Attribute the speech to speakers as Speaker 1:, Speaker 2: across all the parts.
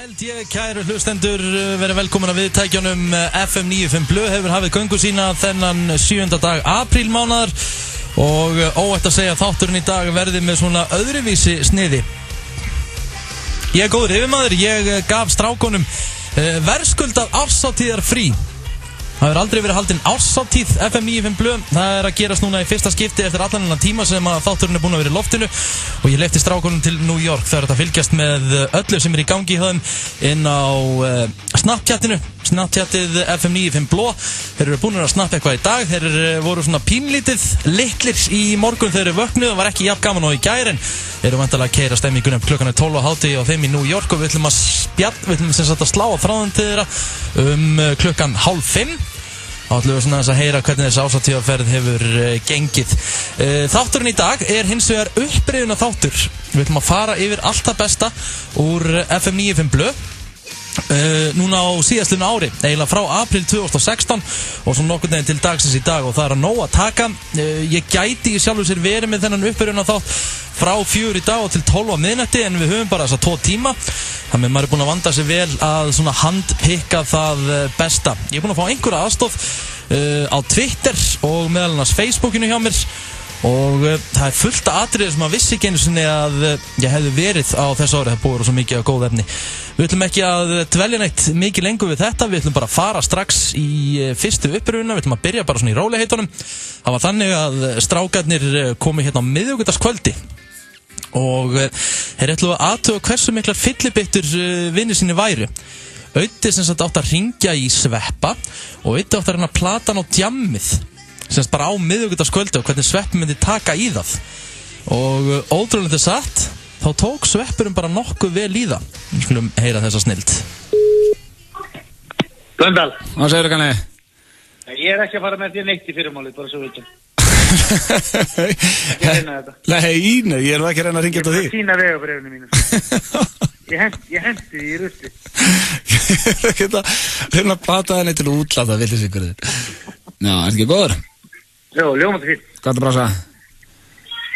Speaker 1: held ég, kæru hlustendur, verið velkomin að viðtækjunum. FM 95 Blö hefur hafið göngu sína þennan 7. dag aprílmánaðar og óætt að segja að þátturinn í dag verði með svona öðruvísi sniði. Ég er góður yfirmaður, ég gaf strákonum verðskuldað árshátíðar frí. Það hefur aldrei verið haldin árshátíð FM 95 Blö. Það er að gerast núna í fyrsta skipti eftir allan þennan tíma sem að þátturinn er búin að vera í loftinu og ég leyfti strákunum til New York. Það er að fylgjast með öllu sem er í gangi í höfum inn á Snapchatinu, Snapchatið FM 95 Blö. Þeir eru búin að snappa eitthvað í dag. Þeir voru svona pínlítið litlir í morgun þegar þeir vöknuðu. Það var ekki jafn gaman og í gær en þeir eru vantilega að keyra stemminguna klukkan 12 á hádegi og þeim í New York og við ætlum að slá á þráðan til þeirra klukkan 4:30. Þá ætlum við svona að heyra hvernig þessi ásatíðarferð hefur gengið. Þátturinn í dag er hins vegar upprifjuna þáttur. Við ætlum að fara yfir allt það besta úr FM 95 Blö. Núna á síðastlunu ári, eiginlega frá apríl 2016 og svo nokkurn veginn til dagsins í dag og það er að nóg að taka. Ég gæti í sjálfu sér verið með þennan uppbyrjun á þátt frá 4 í dag og til 12 á miðnætti en við höfum bara þessa 2 tíma. Þannig að maður er búin að vanda sig vel að svona handpikka það besta. Ég er búin að fá einhverja aðstoð á Twitter og meðal annars Facebookinu hjá mér og það er fullt af atriði sem maður vissi ekki einu sinni að ég hefði verið á þessu ári. Það búið svo mikið af góð efni. Við ætlum ekki að dvelja neitt mikið lengur við þetta. Við ætlum bara að fara strax í fyrstu upprifjunina. Við ætlum að byrja bara svona í rólegheitunum. Það var þannig að strákarnir komu hérna á miðvikudagskvöldi og þeir ætlu að athuga hversu miklar fyllibittur vinir síni væru. Auddi sem sagt átt að ringja í Sveppa og Auddi átt að reyna að plata hann á djammið sem sagt bara á miðvikudagskvöldi og hvernig Sveppi myndi taka í það og ótrúlega satt þá tók Sveppurinn bara nokkuð vel í það. Við skulum heyra þessa snilld.
Speaker 2: Blöndal.
Speaker 3: Hvað segirðu kanni?
Speaker 2: Ég er ekki að fara með því neitt í fyrirmálið, bara svo veitum. Ekki að reyna þetta.
Speaker 3: Nei, ég er ekki að reyna að ringja þetta því.
Speaker 2: Ég er bara að sína vegabrifinu mínu. Ég hendi því í rusti.
Speaker 3: Ég er ekki að reyna að plata henni til útlanda, villis ykkur þér. Já, er ekki góður?
Speaker 2: Jó, ljómandi fín.
Speaker 3: Hvað er það brása?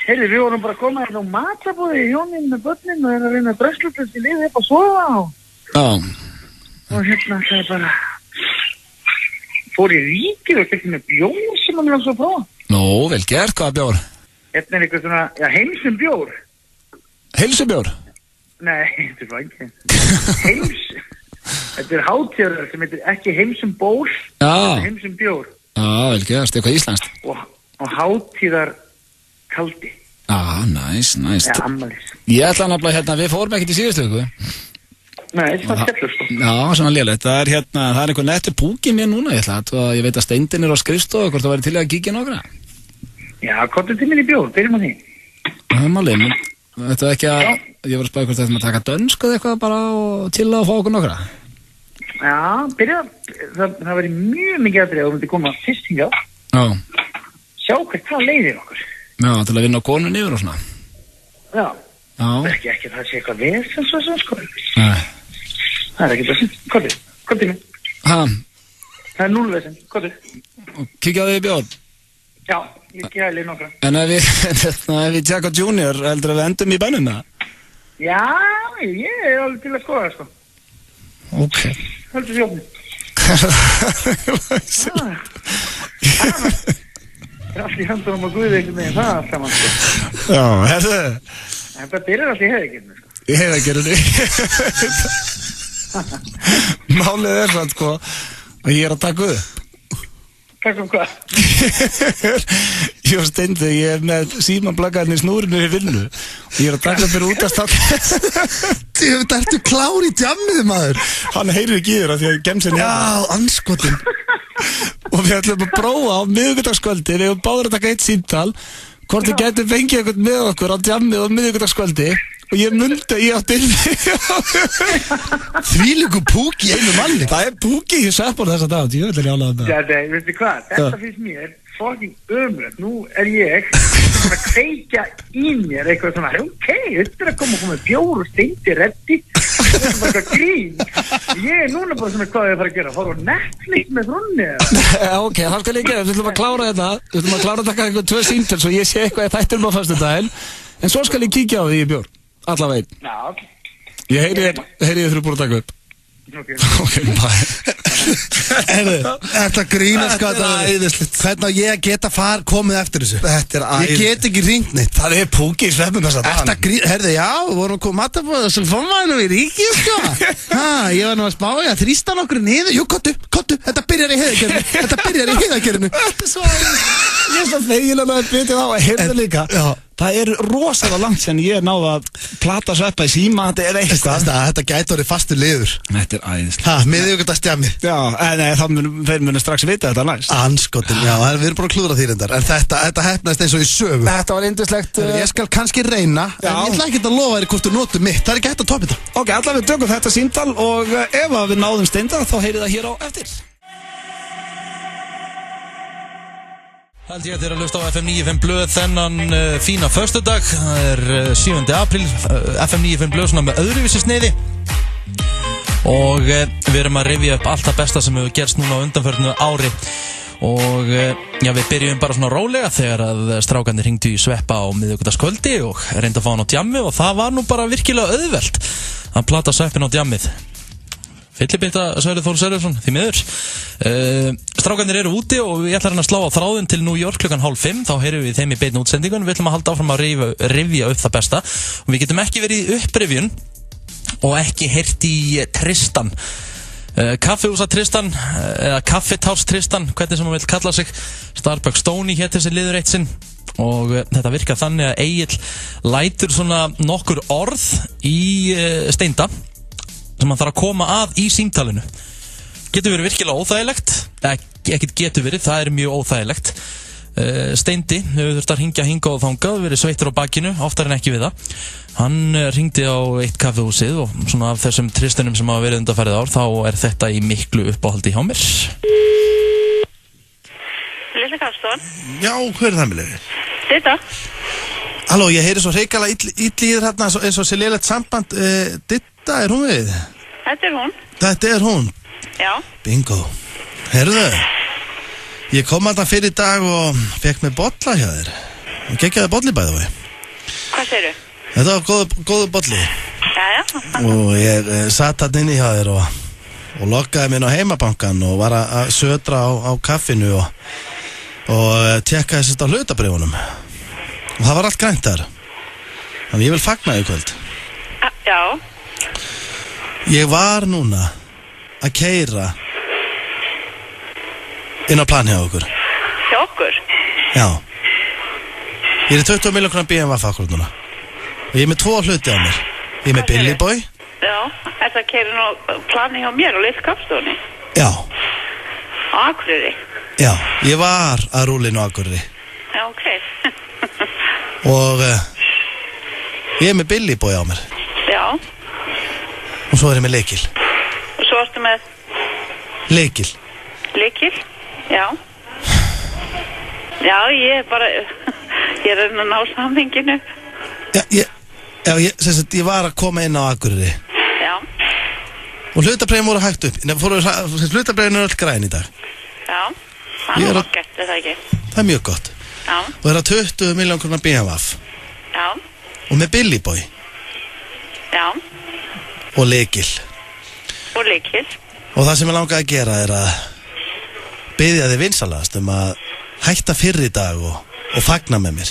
Speaker 2: Heyrðu, við vorum bara að koma hérna á matabóði í hjónin með börnin og að reyna að brösslutast í liði upp að sofa á.
Speaker 3: Já.
Speaker 2: Og hérna það er bara fór í ríkið og kekki með bjór sem hann var svo að prófa.
Speaker 3: Nú, vel gert, hvaða bjór?
Speaker 2: Hérna er eitthvað svona, já, heimsum bjór.
Speaker 3: Heilsubjór?
Speaker 2: Nei, þetta er ekki. Þetta er hátíðar sem heitir ekki heimsum ból, þetta er heimsum bjór.
Speaker 3: Já, vel gert, eitthvað íslenskt.
Speaker 2: Og hátíðar kaldi.
Speaker 3: Næs.
Speaker 2: Ja, ammalis.
Speaker 3: Ég ætla nefnilega hérna, við fórum ekkert í síðustu viku.
Speaker 2: Nei, þetta var skellur sko.
Speaker 3: Já, svona lélegt. Það er einhver nettur púki mér núna, ég veit að Steindin er á skrifstofu, hvort það væri til að kíkja nokkra.
Speaker 2: Já, hvað er til minn í bjór, byrjum á því.
Speaker 3: Það er málið, þetta er ekki að, ég var að spæða hvort þetta með að taka dönsk eða eitthvað bara og til að fá okkur nokkra.
Speaker 2: Já, það væri mjög mikið aðrið að þú myndi koma fyrst hingað.
Speaker 3: Já.
Speaker 2: Sjá hvað leiðir okkur.
Speaker 3: Já, til að vinna á konun yfir og svona.
Speaker 2: Já.
Speaker 3: Já.
Speaker 2: Ekki að það sé eitthvað vesen svo sko.
Speaker 3: Nei.
Speaker 2: Það er ekki vesen. Hvað er mér?
Speaker 3: Hæ?
Speaker 2: Það er 0 vesen. Hvað er?
Speaker 3: Kíkjaðu í bjór?
Speaker 2: Já, ég gæli nokkra.
Speaker 3: En ef við tjekka Junior, heldur að við endum í bennum það?
Speaker 2: Já, ég er alveg til að skoða sko.
Speaker 3: Ok.
Speaker 2: Heldur sjófni. Það er allt í höndunum og guði einhvern veginn, það er allt saman sko.
Speaker 3: Já, herðu.
Speaker 2: En það byrjar allt í heiðegjörnu sko.
Speaker 3: Í heiðegjörnu. Málið er það sko, og ég er að taka upp.
Speaker 2: Takk hvað?
Speaker 3: Ég var Steindi, ég er með símanblaggarinn í snúrinu í vinnu og ég er að taka mér út að stalla.
Speaker 4: Þetta ertu klár í djammið maður.
Speaker 3: Hann heyrir ekki í þér að því að gemsin hérna.
Speaker 4: Já, anskotin.
Speaker 3: Og við ætlum að prófa á miðvikudagskvöldi, við hefum báður að taka eitt síntal hvort við getum fengið eitthvað með okkur á djammið á miðvikudagskvöldi og ég átti
Speaker 4: Þvílíku púki í einu manni.
Speaker 3: Það er púki í Sveppur þessa dag, ég vil álaða það.
Speaker 2: Já, veistu hvað, þetta finnst mér fucking ömurlegt. Nú er ég svona að kveikja í mér eitthvað svona, ok, þetta er að koma með bjór og Steindi reddi, þetta er bara grín. Ég er núna bara svona hvað ég þarf að gera, fara á Netflix með frunni.
Speaker 3: Ok, það skal ég gera, við ætlum að klára þetta, við ætlum að klára að taka eitthvað 2 síntal svo ég sé eitthvað í þættinum á föstudaginn, en svo skal ég kíkja á því í bjór, allavega.
Speaker 2: Já,
Speaker 3: Ég heyri þið fyrir búin að taka upp.
Speaker 2: Ok.
Speaker 3: Ok, bye.
Speaker 4: Þetta grínast hvað
Speaker 3: Þetta er æðislegt.
Speaker 4: Hvernig ég geta komið eftir þessu.
Speaker 3: Þetta er
Speaker 4: Ég get ekki hringt neitt.
Speaker 3: Það er púki í sveppum þess að
Speaker 4: Þetta herði, já, við vorum að koma matabóð sem fómaðinu í ríkið, sko. Ég var nú að spá, ég þrýsta nokkur niður. Jú, kottu, þetta byrjar í heiðagerinu.
Speaker 3: Þetta er svo Ég er svo þegilega að byrja á að heyrða líka.
Speaker 4: Já.
Speaker 3: Það er rosalega langt sem ég náði að plata sveppa í síma. Þetta er eitthvað.
Speaker 4: Þetta gæti orðið fastur liður.
Speaker 3: Þetta er æðislega.
Speaker 4: Miðvikudagstjammi.
Speaker 3: Já, nei, þeir munu strax vita þetta næst.
Speaker 4: Anskotin, já, við erum bara að klúðra því reyndar. En þetta hefnaðist eins og í sögu.
Speaker 3: Þetta var yndislegt.
Speaker 4: Ég skal kannski reyna, en ég ætla ekki að lofa þér hvort þú notur mitt. Það er ekki hægt að topa þetta.
Speaker 3: Ok, allavega við tökum þetta símtal og ef að við náðum Steindar þá heyrið það hér á eftir.
Speaker 1: Held ég að þið er að hlusta á FM 95 Blöð þennan fína föstudag. Það er 7. apríl, FM 95 Blöð svona með öðruvísi sneiði. Og við erum að rifja upp allt það besta sem hefur gerst núna á undanförnu ári. Og já, við byrjum bara svona rólega þegar að strákarnir hringdu í sveppa á miðvikudagskvöldi og reynda að fá hann á djammi og það var nú bara virkilega auðvelt að plata sveppin á djammið. Fyllibitta Sverrir Þór Sverrisson, því miður. Strákarnir eru úti og við ætlum að slá á þráðin til New York 4:30. Þá heyrum við þeim í beinni útsendingun. Við ætlum að halda áfram að rifja upp það besta. Og við getum ekki verið í upprifjun og ekki heyrt í Tristan. Kaffihúsa Tristan, eða Kaffitárs Tristan, hvernig sem hann vil kalla sig. Starbucks Stoney hétt þessi liður eitt sinn. Og þetta virkar þannig að Egill lætur svona nokkur orð í Steinda sem hann þarf að koma að í símtalinu. Getur verið virkilega óþægilegt, ekkert getur verið, það er mjög óþægilegt. Steindi hefur þurft að hringja og þangað, verið sveittur á bakinu, oftar en ekki við það. Hann hringdi á eitt kaffihúsið og svona af þessum Tristanum sem hafa verið undanfarið ár, þá er þetta í miklu uppáhaldi hjá mér.
Speaker 5: Lilla Karlsson.
Speaker 4: Já, hver er það með leiði?
Speaker 5: Ditta.
Speaker 4: Halló, ég heyri svo hreikala illi í þér hérna eins og sé lélegt samband. Ditta, er hún við?
Speaker 5: Þetta er hún.
Speaker 4: Þetta er hún?
Speaker 5: Já.
Speaker 4: Bingo. Heyrðu, ég kom alltaf fyrir í dag og fekk mig bolla hjá þér. Og geggjaði bolli bæði við.
Speaker 5: Hvað segirðu?
Speaker 4: Þetta var góðu bolli.
Speaker 5: Jæja.
Speaker 4: Og ég satt hann inni hjá þér og lokkaði mér á heimabankan og var að södra á kaffinu og tekkaði sérst á hlutabrifunum. Og það var allt grænt þar. Þannig ég vil fagna í kvöld.
Speaker 5: Já.
Speaker 4: Ég var núna að keyra inn á plan hjá okkur.
Speaker 5: Hjá okkur?
Speaker 4: Já. Ég er 20 milljón krónar BMW akkurat núna. Og ég er með 2 hluti á mér. Ég er með Billy Boy.
Speaker 5: Já. Þetta keyrir nú plani hjá mér og Lilla Karlssoni.
Speaker 4: Já.
Speaker 5: Á Akureyri.
Speaker 4: Já. Ég var að rúla inn á Akureyri.
Speaker 5: Já, ok.
Speaker 4: Og ég er með Billy Boy á mér.
Speaker 5: Já.
Speaker 4: Og svo er ég með lykil.
Speaker 5: Og svo ertu með
Speaker 4: Lykil.
Speaker 5: lykil? Já. Já, ég er bara ég er að ná samhenginu.
Speaker 4: Ég var að koma inn á Akureyri.
Speaker 5: Já.
Speaker 4: Og hlutabréfin voru hægt upp. Hlutabréfin eru öll græn í dag.
Speaker 5: Já. Það er okkert, er það ekki?
Speaker 4: Það er mjög gott.
Speaker 5: Já.
Speaker 4: Og það er að 20 milljón krónar BMW.
Speaker 5: Já.
Speaker 4: Og með Billy Boy.
Speaker 5: Já.
Speaker 4: Og lykil.
Speaker 5: Og lykil.
Speaker 4: Og það sem ég langaði að gera er að biðja þig vinsalast að hætta fyrr í dag og fagna með mér.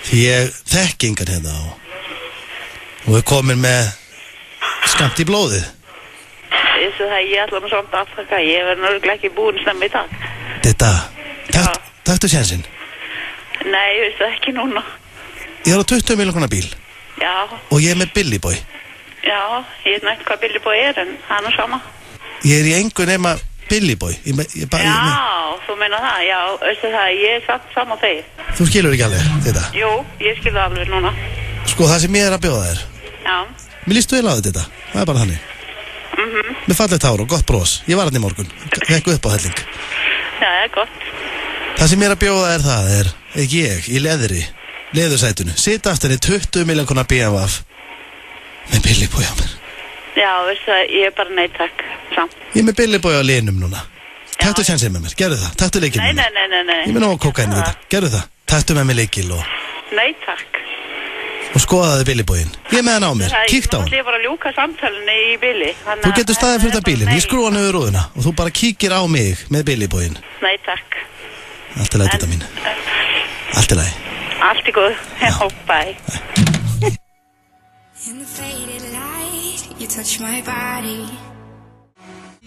Speaker 4: Því ég þekki engan hérna og er komin með skamt í blóðið.
Speaker 5: Þessu það ég ætla mér samt afþakka. Ég verður náttúrulega ekki búin snemma í dag.
Speaker 4: Þetta, taktu sénsinn.
Speaker 5: Nei, ég veist það ekki núna.
Speaker 4: Ég er á 20 milljón krónar bíl.
Speaker 5: Já.
Speaker 4: Og ég er með Billy Boy.
Speaker 5: Já, ég veit nægt hvað Billy Boy er en það er nú sama.
Speaker 4: Ég er í engu nema Billy Boy.
Speaker 5: Já, þú meina það. Já, veistu það, ég er satt saman þeir.
Speaker 4: Þú skilur ekki alveg þetta?
Speaker 5: Jú, ég skil það alveg núna.
Speaker 4: Sko, það sem ég er að bjóða þér.
Speaker 5: Já.
Speaker 4: Mér líst vel á þetta. Það er bara þannig. Með fallegt hár og gott bros. Ég var hann í morgun. Fekk upp á helling.
Speaker 5: Já, það er gott.
Speaker 4: Það sem ég er að bjóða þér það er ég í leðursætunu. Sitt aftur í 20 milljón krónar BMW með Billy Boy á mér.
Speaker 5: Já, veistu það, ég er bara takk. Samt.
Speaker 4: Ég er með Billy Boy á linum núna. Taktu sjansinn með mér, gerðu það. Taktu leikil með mér.
Speaker 5: Nei.
Speaker 4: Ég með ná að kóka inn í þetta. Gerðu það. Taktu með mér leikil og...
Speaker 5: Nei, takk.
Speaker 4: og skoðaði Billy-bóin. Ég með hann á mér, kíkt á hann.
Speaker 5: Nú ætlum ég bara að ljúka samtalinu í Billy.
Speaker 4: Þú getur staðið fyrir þetta bílinn, ég skrúa niður rúðuna og þú bara kíkir á mig með Billy-bóin.
Speaker 5: Nei, takk.
Speaker 4: Allt í lagi, þetta mín. Allt í lagi.
Speaker 5: Allt í góð. Já, bye.
Speaker 6: In the faded light, you touch my body.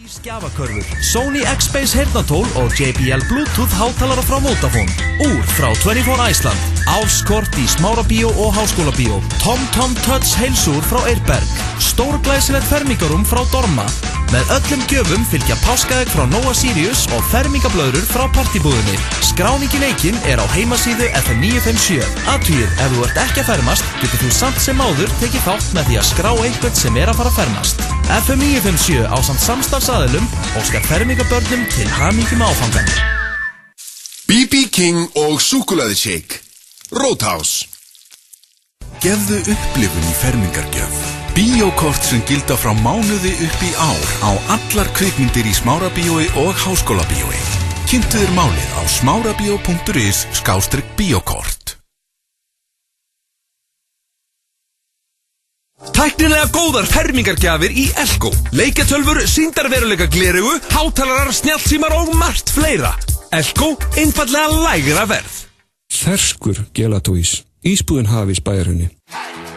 Speaker 7: Skjafakörfur, Sony X-Base heyrnartól og JBL Bluetooth hátalara frá Vodafone. Úr frá 24 Iceland. Áskort í Smárabíó og Háskólabíó. TomTom Touch heilsúr frá Eirberg. Stórglæsilegt fermingarum frá Dorma. Með öllum gjöfum fylgja páskaegg frá Nóa Sirius og fermingablöðrur frá partibúðinni. Skráning í leikinn á heimasíðu FM 957. Athugið, ef þú ert ekki að fermast, getur þú samt sem áður tekið þátt með því að skrá einhvern sem að fara að fermast. FM 957 ásamt samstarfsaðilum óskar fermingabörnum til hamingju með áfangan.
Speaker 8: BB King og súkkulaðishake. Roadhouse. Gefðu upplifun í fermingargjöf. Bíókort sem gilda frá mánuði upp í ár á allar kvikmyndir í Smárabíói og Háskólabíói. Kynntu þér málið á smárabíó.is/bíókort.
Speaker 9: Tæknilega góðar fermingargjafir í Elko. Leikjatölfur, sýndarveruleika gleraugu, hátalarar, snjallsímar og margt fleira. Elko, einfallega lægra verð.
Speaker 10: Ferskur Gelatúís. Ísbúðin hafís bæjarhunni.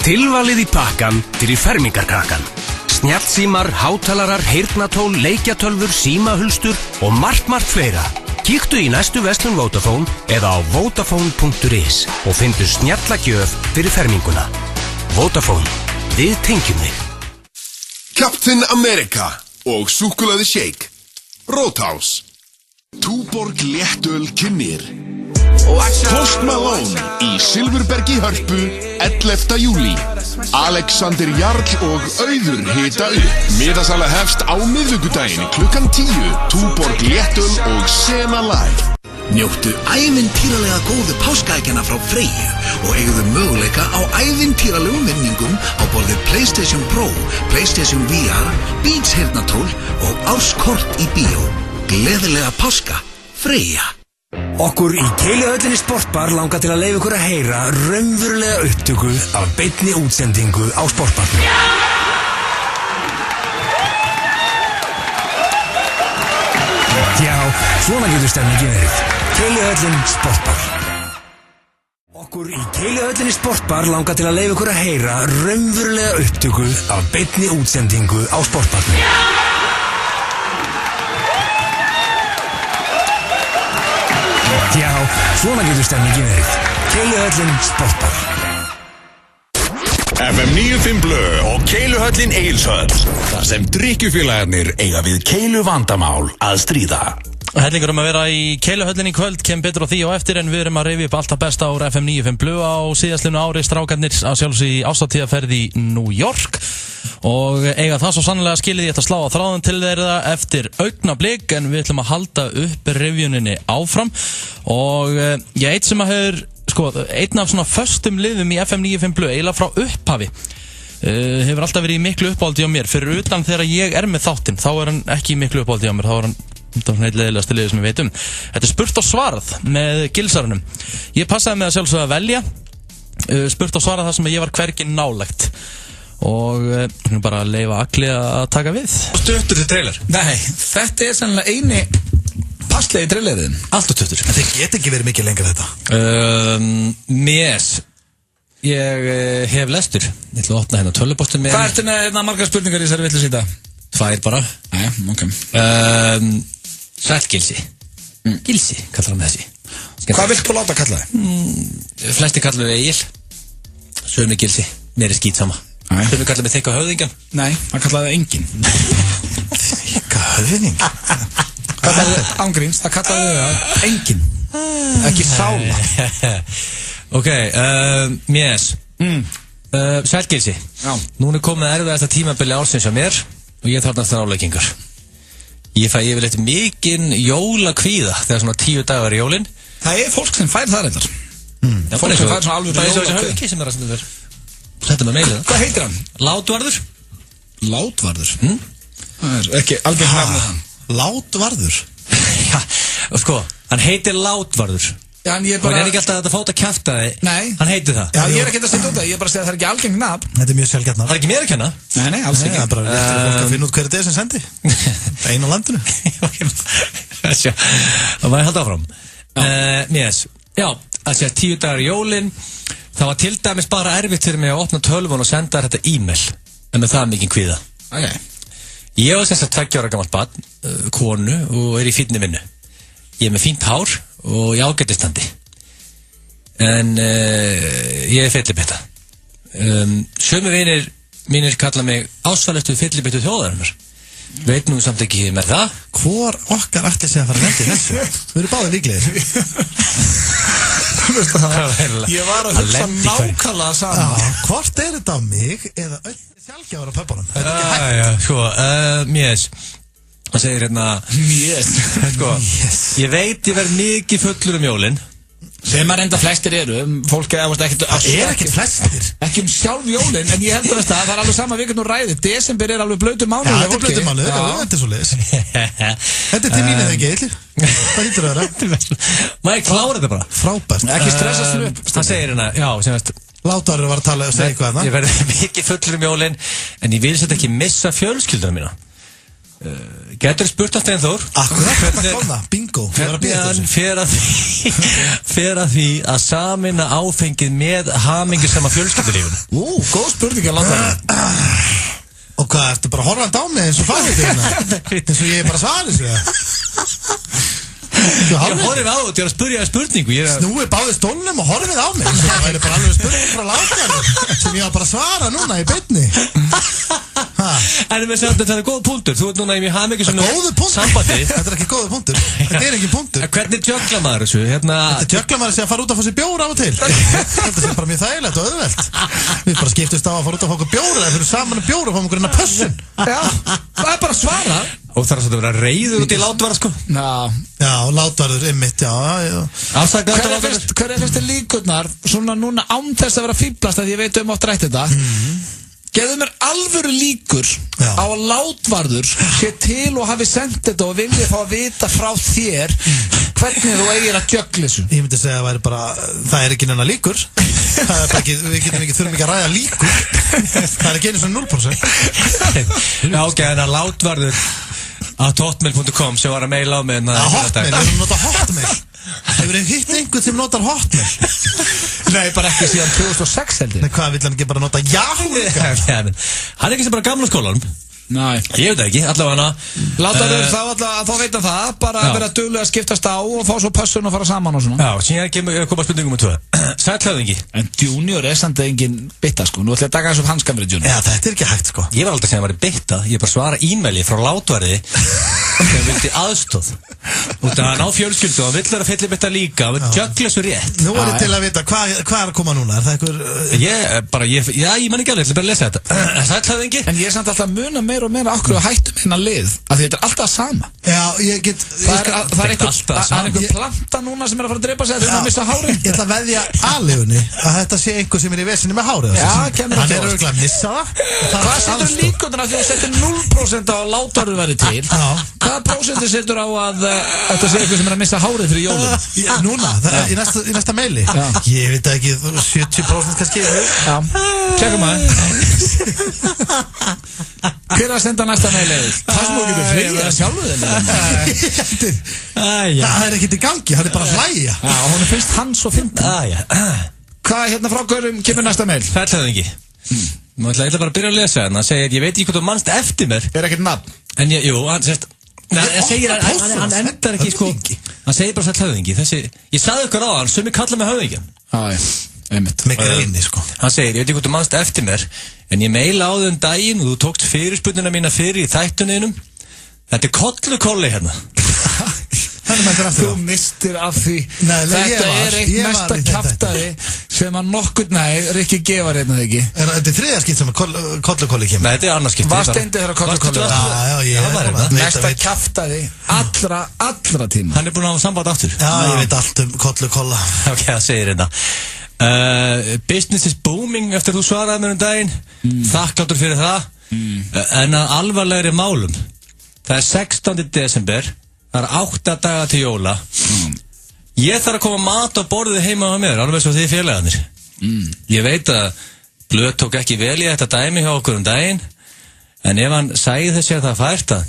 Speaker 11: Tilvalið í pakkan fyrir fermingarkrakkan. Snjallsímar, hátalarar, heyrnatól, leikjatölfur, símahulstur og margt fleira. Kíktu í næstu verslun Vodafone eða á vodafone.is og fyndu snjalla gjöf fyrir ferminguna. Vodafone. Við tengjum þig.
Speaker 8: Captain America og súkkulaðishake. Roadhouse. Túborg léttöl kynnir. Post Malone í Silfurbergi Hörpu 11. júlí. Alexander Jarl og Auður hita upp. Miðasala hefst á miðvikudaginn klukkan 10. Túborg léttöl og Sena Live.
Speaker 12: Njóttu ævintýralega góðu páskaeggjana frá Freyju og eigðu möguleika á ævintýralegum vinningum á borðið PlayStation Pro, PlayStation VR, Beats heyrnartól og áskort í bíó. Gleðilega páska, Freyja.
Speaker 11: Okkur í Keiluhöllinni Sportbar langar til að leyfa ykkur að heyra raunverulega upptöku af beinni útsendingu á Sportbarnum. Já, svona getur stemningin verið. Keiluhöllin Sportbar. Okkur í Keiluhöllinni Sportbar langar til að leyfa ykkur að heyra raunverulega upptöku af beinni útsendingu á Sportbarnum. Já, svona getur stemningin verið. Keiluhöllin Sportbar.
Speaker 8: FM 95 Blö og Keiluhöllin Egilshöll. Þar sem drykkjufélagarnir eiga við keiluvandamál að stríða.
Speaker 1: Hellingur að vera í Keiluhöllinni í kvöld, kem betur á því og eftir en við erum að rifja upp allt það besta á FM 95 Blö á síðastlinu ári. Strákarnir að sjálfsög í ástatíðaferð í New York og eiga það svo sannlega skilið. Ég ætla að slá á þráðan til þeirra eftir augnablik en við ætlum að halda upp rifjuninni áfram og eitt sem að hefur einn af svona föstum liðum í FM 95 Blö eiginlega frá upphafi hefur alltaf verið í miklu uppáldi á mér. Fyrir utan þegar ég er með þáttinn þá er hann ekki í miklu uppáldi á mér, þá er hann svona eitt leiðilegasti liðið sem ég veit um. Þetta er spurt og svarað með Gilsarunum. Ég passaði með að sjálfsögða að velja spurt og svarað þar sem ég var hvergi nálægt og bara að leyfa Agli að taka við.
Speaker 3: Stuttur til trailer? Nei, þetta er sannlega eini passlegi trailerinn.
Speaker 1: Alltaf stuttur.
Speaker 4: En þeir geta ekki verið mikið lengra þetta.
Speaker 1: Ég hef lestur. Ég ætla að opna hérna tölvupóstinn með.
Speaker 3: Hvað ertu með margar spurningar í þessari villusýta?
Speaker 1: 2 bara.
Speaker 3: Næja, ok.
Speaker 1: Sæll Gilsi. Gilsi, kallar hann með þessi.
Speaker 3: Hvað vilt þú láta kalla þig?
Speaker 1: Flesti kallar þig Egil. Sumi Gilsi. Mér er skít sama. Sumi kallar mig þykka höfðingjan.
Speaker 3: Nei, hann kallaði það enginn.
Speaker 4: Þykka höfðing?
Speaker 3: Ángríns, það kallaði það enginn. Ekki sála.
Speaker 1: Ok, Mjess. Sæll Gilsi. Núna er komið erfiðasta tímabili ársins á mér og ég þarf næsta ráleikingar. Ég fæ yfirleitt mikinn jólakvíða þegar svona 10 dagar í jólin.
Speaker 3: Það er fólk sem fær það reyndar. Fólk sem fær svona alveg
Speaker 1: jólakvíða. Það er svo þessi höfðingi sem er að senda þér. Þetta með meilið.
Speaker 3: Hvað heitir hann?
Speaker 1: Látvarður.
Speaker 3: Látvarður? Það er ekki alveg nafnið hann.
Speaker 4: Látvarður?
Speaker 1: Já, sko, hann heitir Látvarður.
Speaker 3: Já, en ég
Speaker 13: Og
Speaker 3: bara...
Speaker 13: hann ekki alltaf að þetta fóta kjaftaði.
Speaker 3: Nei.
Speaker 13: Hann heitir það.
Speaker 3: Já, ég ekki að setja út það, ég bara segja að það ekki algengt nafn.
Speaker 4: Þetta mjög sjálfgjarnt nafn.
Speaker 13: Það ekki mér að kenna?
Speaker 3: Nei, alls ekki.
Speaker 4: Það bara rétt fyrir fólk að finna út hverju þetta sem sendi. Einu á landinu.
Speaker 13: Það var ég halda áfram. Yes. Já, það sé 10 dagar jólin. Það var til dæmis bara erfitt fyrir mig að opna tölvun og senda þetta e-mail. En með það mikið kvíða.
Speaker 3: Okay.
Speaker 13: Ég var þess að 2 ára gammalt barn, konu, og í fínni vinnu. Ég með fínt hár og í ágætistandi. En ég fyllibetta. Sömu vinir mínir kalla mig ásvalestu fyllibettu þjóðarinnar. Veit nú samt ekki með það.
Speaker 4: Hvor okkar ætti sig að fara að lendi þessu? Við erum báðir líklegir.
Speaker 3: Ég var að hugsa nákvæmlega saman.
Speaker 4: Hvort þetta á mig eða öll sjálfgjafar á pöpunum? Þetta er ekki hægt.
Speaker 13: Já, sko, mjög það segir hérna sko, ég veit ég verð mikið fullur jólin
Speaker 3: sem að reynda flestir eru fólk er ekkert
Speaker 4: flestir
Speaker 3: ekki sjálf jólin, en ég heldur að það er alveg sama vikund og ræði, desember er alveg blautur mánuð.
Speaker 4: Já, þetta er blautur mánuð, þetta er svo leiðis. Þetta er til mínu þegar ekki eitthvað. Það hýttur að vera.
Speaker 13: Maður klára þetta bara.
Speaker 4: Frábært.
Speaker 3: Ekki stressa slup.
Speaker 13: Það segir hérna, já, sem veist
Speaker 4: Látarur var að tala og segja eitthvað.
Speaker 13: Ég verði mikið fullur jólin, en ég vil sett ekki missa fjölskylduna mína. Getur spurt á Steinþór
Speaker 4: Akkurat, þetta kom það, bingo.
Speaker 13: Hvernig hann fer að því að samina áfengið með hamingjusama fjölskyldulífinu.
Speaker 3: Góð spurning að láta það.
Speaker 4: Og hvað, ertu bara horfandi á mig eins og farið þérna? Eins og ég bara svarið sér.
Speaker 13: Ég horfið á þetta, ég er að spurja spurningu.
Speaker 4: Snúið báðið stólnum og horfið á mig. Það væri bara alveg spurning frá Látarur sem ég var bara að svara núna í beinni.
Speaker 13: En þetta er góð punktur. Þú ert núna í mjög hamingjusama
Speaker 4: sambandi. Þetta er ekki góð punktur. Þetta er ekki punktur.
Speaker 13: Hvernig jökla maður þessu? Þetta
Speaker 4: jökla maður að segja að fara út að fá sér bjór af og til. Þetta sé bara mjög þægilegt og auðvelt. Við bara skiptust á að fara út að fá okkur bjór eða fyrir saman bjór og fá okkur inn að pössun.
Speaker 3: Já, það er bara að svara.
Speaker 13: Og það er að vera reiður út í látvarða sko.
Speaker 4: Já, látvarður einmitt, já.
Speaker 3: Hver er fyrstu líkurnar svona núna án þess að vera fíblast að ég veit oft rætt þetta. Gefðu mér alvöru líkur á að látvarður sé til og hafi sendt þetta og vilja fá að vita frá þér hvernig þú eigir að jökla þessu.
Speaker 4: Ég myndi segja að það er ekki neina líkur. Það er bara ekki, við þurfum ekki að ræða líkur. Það er ekki einu svona 0%.
Speaker 13: Já, ok, en að látvarður að hotmail.com sem var að meila á mig
Speaker 4: Hotmail, við erum notað Hotmail. Hefur þið hitt einhvern sem notar Hotmail?
Speaker 3: Nei, bara ekki síðan 2006 heldur.
Speaker 4: Nei, hvað, vill hann ekki bara nota Yahoo?
Speaker 13: Hann er ekki sem bara gamla skólanum.
Speaker 3: Nei.
Speaker 13: Ég veit ekki, allavega hana.
Speaker 3: Látarur þá veit það, bara að vera duglega að skiptast á og fá svo pössun og fara saman og svona.
Speaker 13: Já, síðan koma spurningum um 2. Sællhöfðingi.
Speaker 3: En Junior er samt engin bitta sko, nú ætla ég að taka þessu upp hanska fyrir Junior.
Speaker 4: Já, þetta er ekki hægt sko.
Speaker 13: Ég var aldrei að segja að það var bitta, ég bara svara e-maili frá látvarði sem vildi aðstóð. Og það er ná fjölskyldu og hann vill vera fyllibitta líka, hann vill jökla svo rétt.
Speaker 4: Nú er ég til að vita, hvað er að koma núna? Er það einhver...
Speaker 13: ég man ekki alveg, ég ætla bara að lesa þetta. Sællhöfðingi.
Speaker 3: En ég er samt alltaf að muna meira og meira okkur og hættum hérna lið, af því þetta er alltaf sama.
Speaker 4: Já, ég get...
Speaker 3: Það er einhver planta núna sem er að fara að drepa sig að þau að missa hárið.
Speaker 4: Ég ætla að veðja aðlegunni að þetta sé einhver sem er í vesinni með hárið.
Speaker 3: Já, kemur
Speaker 4: hann er örgulega að missa það.
Speaker 3: Hvað setur líkunduna þegar þú setur 0% á að látvarður verið til? Hvaða prósentur setur á að þetta sé einhver sem er að missa hárið fyrir jólum?
Speaker 4: Núna, í næsta meili? Ég veit ekki, 70% kannski.
Speaker 3: Já, tjekkum að hver að senda næsta meilið? Það sem þú getur frið sjálfuð þenni.
Speaker 4: Það er ekkert í gangi, hann er bara að hlæja.
Speaker 3: Já, hún er fyrst hans og fyndin. Hvað hérna frá hverjum kemur næsta meil?
Speaker 13: Sællhöfðingi. Nú ætla ég bara að byrja að lesa hann. Hann segir, ég veit ekki hvað þú mannst eftir mér.
Speaker 3: Er ekkert nafn?
Speaker 13: En jú, hann segir, hann endar ekki sko. Hann segir bara Sællhöfðingi. Ég sagði ykkur á hann, sumi kalla mig höfðingjan.
Speaker 4: Með greini sko.
Speaker 13: Hann segir, ég veit ekki hvað þú mannst eftir mér, en ég meila á þau daginn og þú tókst fyrirspurnina mína fyrir í þættuninum. Þetta er kollukolli hérna.
Speaker 3: Þú mistir af því. Þetta er eitt mesta kjaftaði sem að nokkur, Rikki gefar hérna ekki.
Speaker 4: Þetta er þriðja skipt sem kollukolli kemur.
Speaker 13: Nei, þetta er annars skipt.
Speaker 3: Hvað steindi þeirra kollukolli? Mesta kjaftaði allra tíma.
Speaker 13: Hann er búin að hafa samband aftur.
Speaker 4: Já, ég veit allt um kollukolla.
Speaker 13: Ok, það segir hérna. Business is booming eftir þú svaraði mér daginn. Þakkláttur fyrir það. En að alvarlegri málum. Það er 16. desember. Það er 8 daga til jóla. Ég þarf að koma mat á borðið heima á mér, alveg svo þið félagarnir. Ég veit að Blöð tók ekki vel í þetta dæmi hjá okkur daginn, en ef hann sæði þessi að það fært að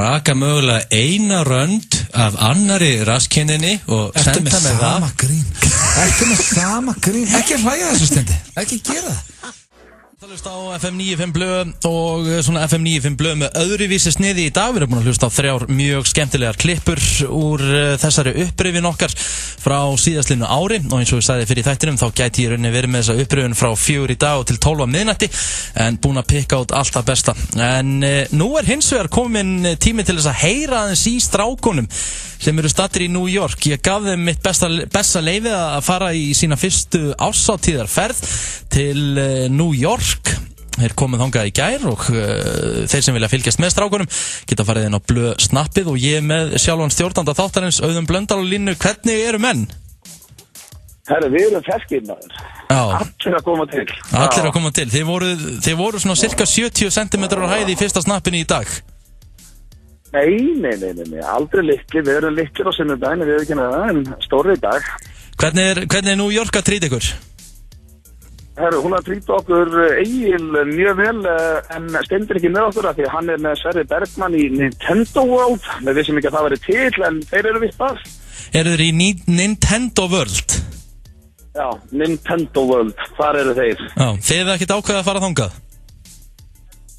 Speaker 13: raka mögulega eina rönd af annarri rasskinninni og senda með það.
Speaker 3: Ertu með sama grín? Ekki hlæja þessu stendi, ekki gera það.
Speaker 1: Það hlusta á FM 95 Blöð og svona FM 95 Blöð með öðruvísi sniði í dag. Við erum búin að hlusta á 3 mjög skemmtilegar klippur úr þessari upprifin okkar frá síðastlinu ári og eins og ég sagði fyrir þættinum þá gæti ég rauninni verið með þessa upprifin frá 4 í dag og til 12 á miðnætti en búin að pikka út allt það besta. En nú hins vegar komin tími til þess að heyra aðeins í strákunum sem eru stattir í New York. Ég gaf þeim mitt besta leyfi að fara í sína fyrstu árshátíðarferð til New York. Þeir komið þangað í gær og þeir sem vilja fylgjast með strákunum geta farið inn á Blöð snappið og ég með sjálfan stjórnanda þáttarins Auðun Blöndal og línu. Hvernig eru menn?
Speaker 14: Herra, við erum ferskir maður. Allir að koma til.
Speaker 1: Allir að koma til. Þið voru svona cirka 70 cm á hæði í fyrsta snappinu í dag.
Speaker 14: Nei, aldrei litli, við erum litlir á sunnudaginn, við erum ekki neða, en stóri í dag.
Speaker 1: Hvernig er New York að trýta ykkur?
Speaker 14: Herru, hún að trýta okkur Egil mjög vel, en stendur ekki með okkur að því hann er með Sverri Bergman í Nintendo World. Við vissum ekki að það væri til, en þeir eru vitt þar.
Speaker 1: Eru þeir í Nintendo World?
Speaker 14: Já, Nintendo World, þar eru þeir.
Speaker 1: Já, þið hefðu ekkert ákveðið að fara þangað?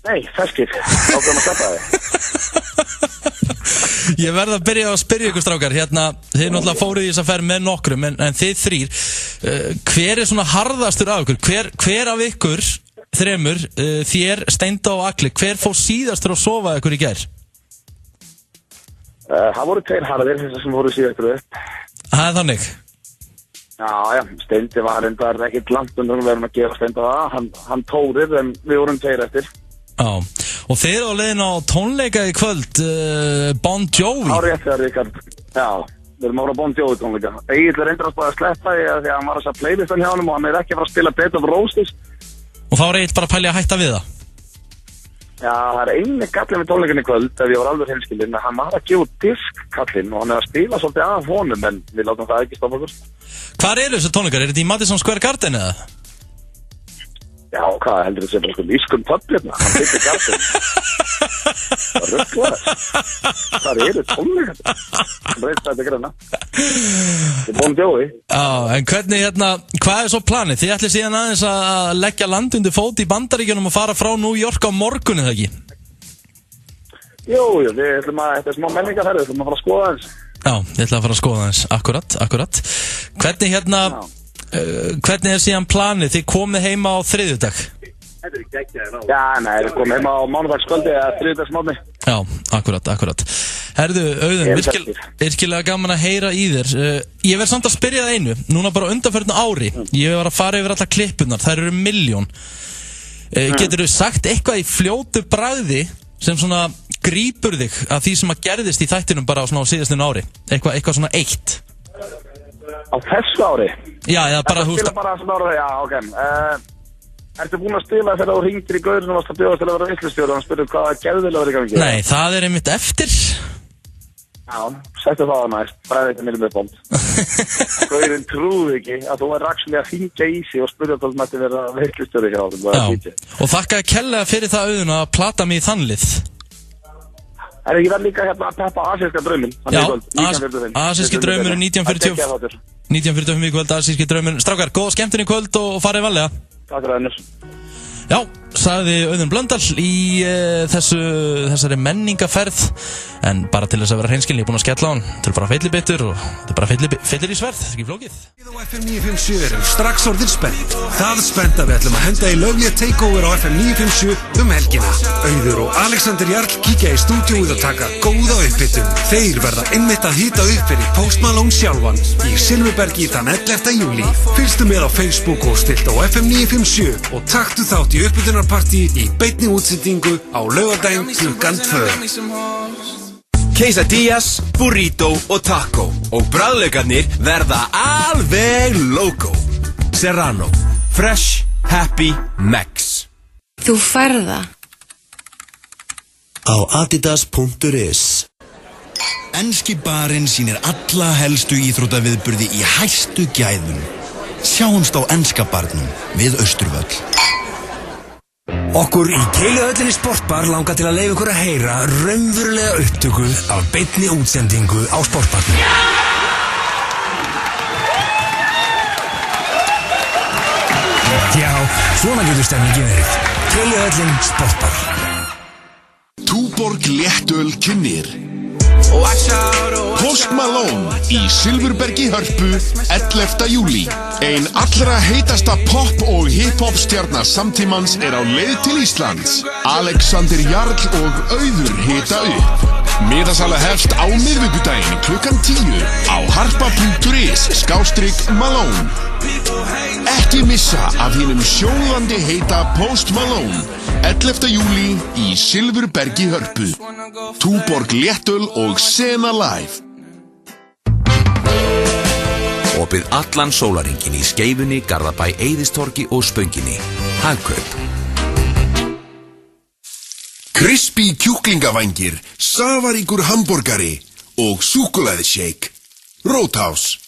Speaker 14: Nei, ferskir, ákveðum að sleppa þið.
Speaker 1: Ég verð að byrja að spyrja ykkur strákar hérna, þið náttúrulega fóruð í þess að ferð með nokkrum en þið þrír, hver er svona harðastur af ykkur, hver af ykkur þremur, þér, Steinda og Agli, hver fór síðastur að sofa ykkur í gær?
Speaker 14: Það voru 2 harðir sem voru síðastur upp.
Speaker 1: Það er þannig?
Speaker 14: Já, Steindi var reyndar ekkert langt undan við erum að gera Steinda það, hann tórir en við vorum 2 eftir.
Speaker 1: Já, og þeir eru á leiðin á tónleika í kvöld, Bon Jovi.
Speaker 14: Á rétt þegar Ríkard, já, við erum ára Bon Jovi tónleika. Egil er reyndur að sleppa því að hann var að segja playlistan hjá honum og hann er ekki að fara að spila Bed of Roses.
Speaker 1: Og þá er Egil bara að pælja að hætta við það?
Speaker 14: Já, það er eini kallinn við tónleikan í kvöld, ef ég var alveg heimskilinn, hann var að gefa disk kallinn og hann er að spila svolítið af honum, en við látum það ekki stoppa okkur.
Speaker 1: Hvar eru þessu tónleikar? Er þetta í Madison Square Garden eða?
Speaker 14: Já, hvað heldur þetta sem bara sko lískum pöblirna, hann byrði garden. Það rugglar. Það eru tónleikar. Hann breyst þetta greina. Það er Bon Jovi.
Speaker 1: Já, en hvernig hvað er svo planið? Þið ætli síðan aðeins að leggja land undir fót í Bandaríkjunum og fara frá New York á morgun eða ekki?
Speaker 14: Jú, við ætlum að, þetta er smá menningarferð, við ætlum að fara að skoða aðeins.
Speaker 1: Já, þið ætlum að fara að skoða aðeins, akkurat. Hvernig hvernig er síðan planið? Þið komið heima á þriðjudag?
Speaker 14: Já, nei, við komum heima á mánudagskvöldi eða þriðjudagsmorgni.
Speaker 1: Já, akkurat. Herðu, Auðun, virkilega gaman að heyra í þér. Ég verð samt að spyrja það einu, núna bara undanförnu ári. Ég var að fara yfir alla klippunar, þær eru 1 milljón. Geturðu sagt eitthvað í fljótu bragði sem svona grípur þig af því sem að gerðist í þættinum bara á svona á síðastinu ári? Eitthvað svona eitt?
Speaker 14: Á þessu ári?
Speaker 1: Já, eða bara þú
Speaker 14: veist. Bara svona ári, já, ok. Ertu búin að spila þegar þú hringtir í gaurinn og varst að bjóðast til að vera veislustjóri og hann spurði hvaða gerðilega var í gangi?
Speaker 1: Nei, það er einmitt eftir.
Speaker 14: Já, settu það á næst, bræði þetta mér með bónd. Gaurinn trúði ekki að þú var actually að hringja í sig og spurði að þú mætti vera veislustjóri hjá það.
Speaker 1: Já, og þakkaði kærlega fyrir það Auðun að plata mig í þannlið.
Speaker 14: Er ekki verið líka hérna að peppa Asíska drauminn?
Speaker 1: Já, Asíski drauminn 1945 í kvöld, Asíski drauminn. Strákar, góða skemmtun í kvöld og farið varlega.
Speaker 14: Takk fyrir ennur.
Speaker 1: Já, sagði Auðun Blöndal í þessari menningaferð. En bara til þess að vera hreinskilin, ég er búinn að skella á hann. Þetta er bara feillibittur og þetta er bara feillir í sverð, þetta er ekki flókið.
Speaker 9: Við á FM 957 erum strax orðin spennt. Það spennt að við ætlum að henda í löglega takeover á FM 957 helgina. Auður og Alexander Jarl kíkja í stúdíóið og taka góða uppbytun. Þeir verða einmitt að hita upp fyrir Post Malone sjálfan í Silfurbergi þann 11. júlí. Fylgstu með á Facebook og stilt á FM 957 og taktu þátt í uppbytunarpartí í beinni útsendingu á laugardaginn klukkan 2.
Speaker 15: Quesadillas, burrito og taco og bragðlaukarnir verða alveg loco. Serrano, fresh, happy, Max.
Speaker 6: Þú færða
Speaker 16: á adidas.is. Enski barinn sýnir alla helstu íþróttaviðburði í hæstu gæðum. Sjáumst á enska barnum við Austurvöll.
Speaker 12: Okkur í Keiluhöllinni Sportbar langar til að leyfa ykkur að heyra raunverulega upptöku af beinni útsendingu á Sportbarnum. Já, svona getur stemningin verið. Keiluhöllin Sportbar.
Speaker 8: Túborg léttöl kynnir Post Malone í Silfurbergi Hörpu 11. júlí. Ein allra heitasta pop- og hip-hop stjarna samtímans á leið til Íslands. Alexander Jarl og Auður hita upp. Miðasala hefst á miðvikudaginn klukkan 10 á harpa.is/Malone. Ekki missa af hinum sjóðandi heita Post Malone 11. júlí í Silfurbergi Hörpu. Túborg léttöl og Sena Live.
Speaker 17: Opið allan sólarhringinn í Skeifunni, Garðabæ, Eiðistorgi og Spönginni. Hagkaup.
Speaker 8: Crispy kjúklingavængir, safaríkur hamborgari og súkkulaðishake. Roadhouse.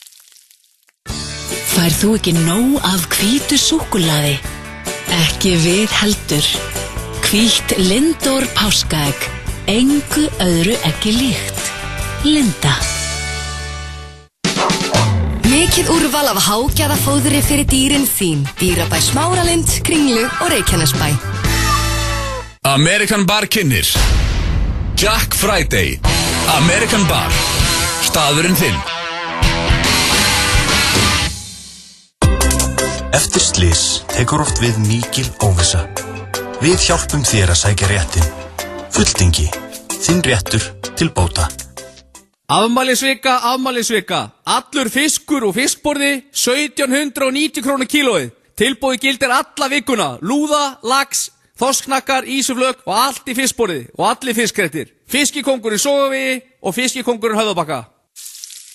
Speaker 18: Færð þú ekki nóg af hvítu súkkulaði? Ekki við heldur. Hvítt Lindor páskaegg. Engu öðru ekki líkt. Linda.
Speaker 19: Mikið úrval af hágæðafóðri fyrir dýrin þín. Dýrabæ Smáralind, Kringlu og Reykjanesbæ.
Speaker 20: American Bar kynnir Jack Friday. American Bar. Staðurinn þinn.
Speaker 21: Eftir slys tekur oft við mikil óvissa. Við hjálpum þér að sækja réttin. Fulltingi. Þinn réttur til bóta.
Speaker 22: Afmælisvika. Allur fiskur og fiskborði 1790 krónur kílóið. Tilboði gildir alla vikuna. Lúða, lax, þorsknakkar, ísuflök og allt í fiskborði og allir fiskréttir. Fiskikóngurinn Sogavegi og fiskikóngurinn Höfðabakka.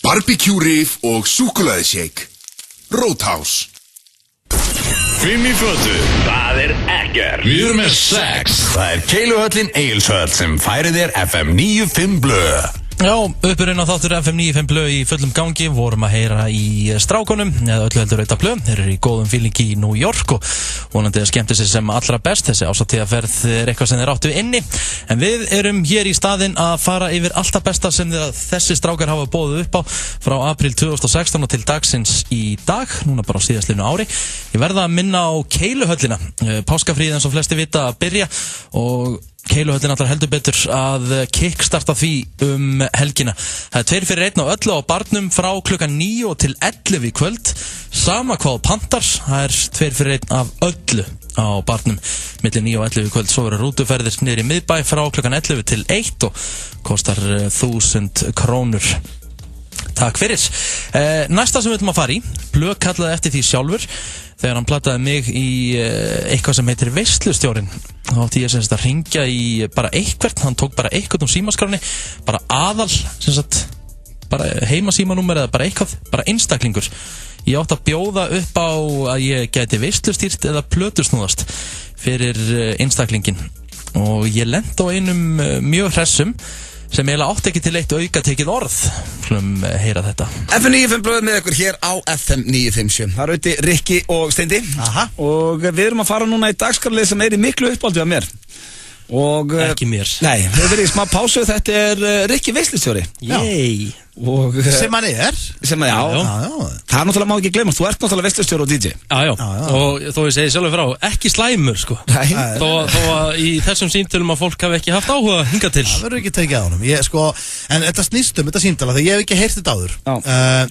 Speaker 8: Barbecue rif og súkkulaðishake. Roadhouse.
Speaker 20: 5 í fötu. Það ekkert. Við erum með 6. Það Keiluhöllin Egilshöll sem færir þér FM 95 blöð.
Speaker 1: Já, uppurinn á þáttur FM 95 blöð í fullum gangi. Vorum að heyra í strákunum, eða öllu heldur auðvitað blöð. Þeir eru í góðum fílingi í New York og vonandi að skemmta sér sem allra best. Þessi ásatíðaferð eitthvað sem þeir áttu inni. En við erum hér í staðinn að fara yfir alltaf besta sem þessi strákar hafa boðið upp á frá apríl 2016 og til dagsins í dag, núna bara á síðastlinu ári. Ég verða að minna á Keiluhöllina. Páskafríð eins og flesti vita að byrja og Keiluhöllin allar heldur betur að kickstarta því helgina. Það 2 fyrir 1 á öllu á barnum frá klukkan 9 og til 11 í kvöld. Sama hvað pantar, það 2 fyrir 1 af öllu á barnum millir 9 og 11 í kvöld. Svo verður rútuferðir niður í miðbæ frá klukkan 11 til 1 og kostar 1000 krónur. Takk fyrir. Næsta sem við ætlum að fara í, Blöð kallaði eftir því sjálfur þegar hann plataði mig í eitthvað sem heitir Veislustjórinn. Þá átti ég að hringja í bara eitthvert, hann tók bara eitthvað símaskráni, bara aðal, bara heimasímanúmer eða bara eitthvað, bara einstaklingur. Ég átti að bjóða upp á að ég gæti veislustýrt eða plötusnúðast fyrir einstaklingin og ég lenti á einum mjög hressum sem eiginlega átti ekki til eitt auka tekið orð. Skulum heyra þetta.
Speaker 23: FM 95 blöð með ykkur hér á FM 957. Það auðviti Rikki og Steindi. Aha. Og við erum að fara núna í dagskrárlið sem í miklu uppáldi af mér. Og
Speaker 1: ekki mér.
Speaker 23: Nei, við verðum í smá pásu. Þetta Rikki veislustjóri.
Speaker 1: Yey.
Speaker 23: Sem hann Sem hann, já. Það náttúrulega má ekki glemast. Þú ert náttúrulega veislustjóri og DJ.
Speaker 1: Já. Og þó ég segi sjálfur frá, ekki slæmur sko.
Speaker 23: Nei.
Speaker 1: Þó að í þessum símtölum að fólk hafi ekki haft áhuga að hinga til.
Speaker 4: Það verður ekki tekið á honum. En þetta snýst þetta símtala, þegar ég hef ekki heyrt þetta áður.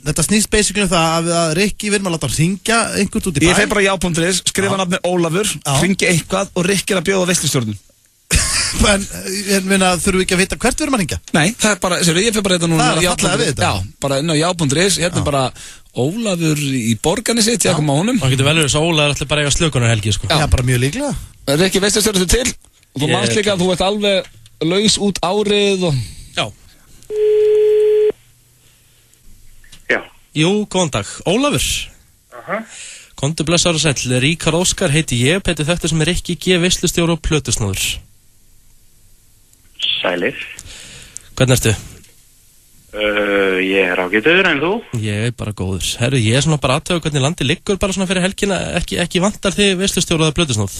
Speaker 4: Þetta snýst basically það að Rikki vil maður láta hringja einhvern út í bæ.
Speaker 23: Ég fer bara já.is, skrifa nafni Ólafur, hringi eitthvað og Rikki að bjóða veislustjórnum.
Speaker 4: En þurfum við ekki að vita hvert við erum að hringja?
Speaker 23: Nei, það bara, ég fyrir bara þetta núna.
Speaker 4: Það fallega við þetta?
Speaker 23: Já, bara inn á já.is, hérna bara Ólafur í Borgarnesi, ég kom á honum.
Speaker 1: Það getur vel verið þess að Ólafur ætla bara eiga slökunarhelgi, sko.
Speaker 4: Já, bara mjög líklega.
Speaker 23: Rikki, veistu að stjórnum þú til? Og þú manst líka að þú ert alveg laus út árið og...
Speaker 1: Já.
Speaker 22: Já.
Speaker 1: Jú, góðan dag. Ólafur. Komdu blessaður og sæll. Ríkar Óskar heiti ég, Petur þetta sem Rikki G. veislustjóri og plötusnúður.
Speaker 22: Sælir.
Speaker 1: Hvernig ertu?
Speaker 2: Ég ágætur, en þú?
Speaker 1: Ég bara góður. Herru, ég svona bara aðtöðu hvernig landi liggur bara svona fyrir helgina. Ekki vantar þig veislustjóra eða plötusnóð?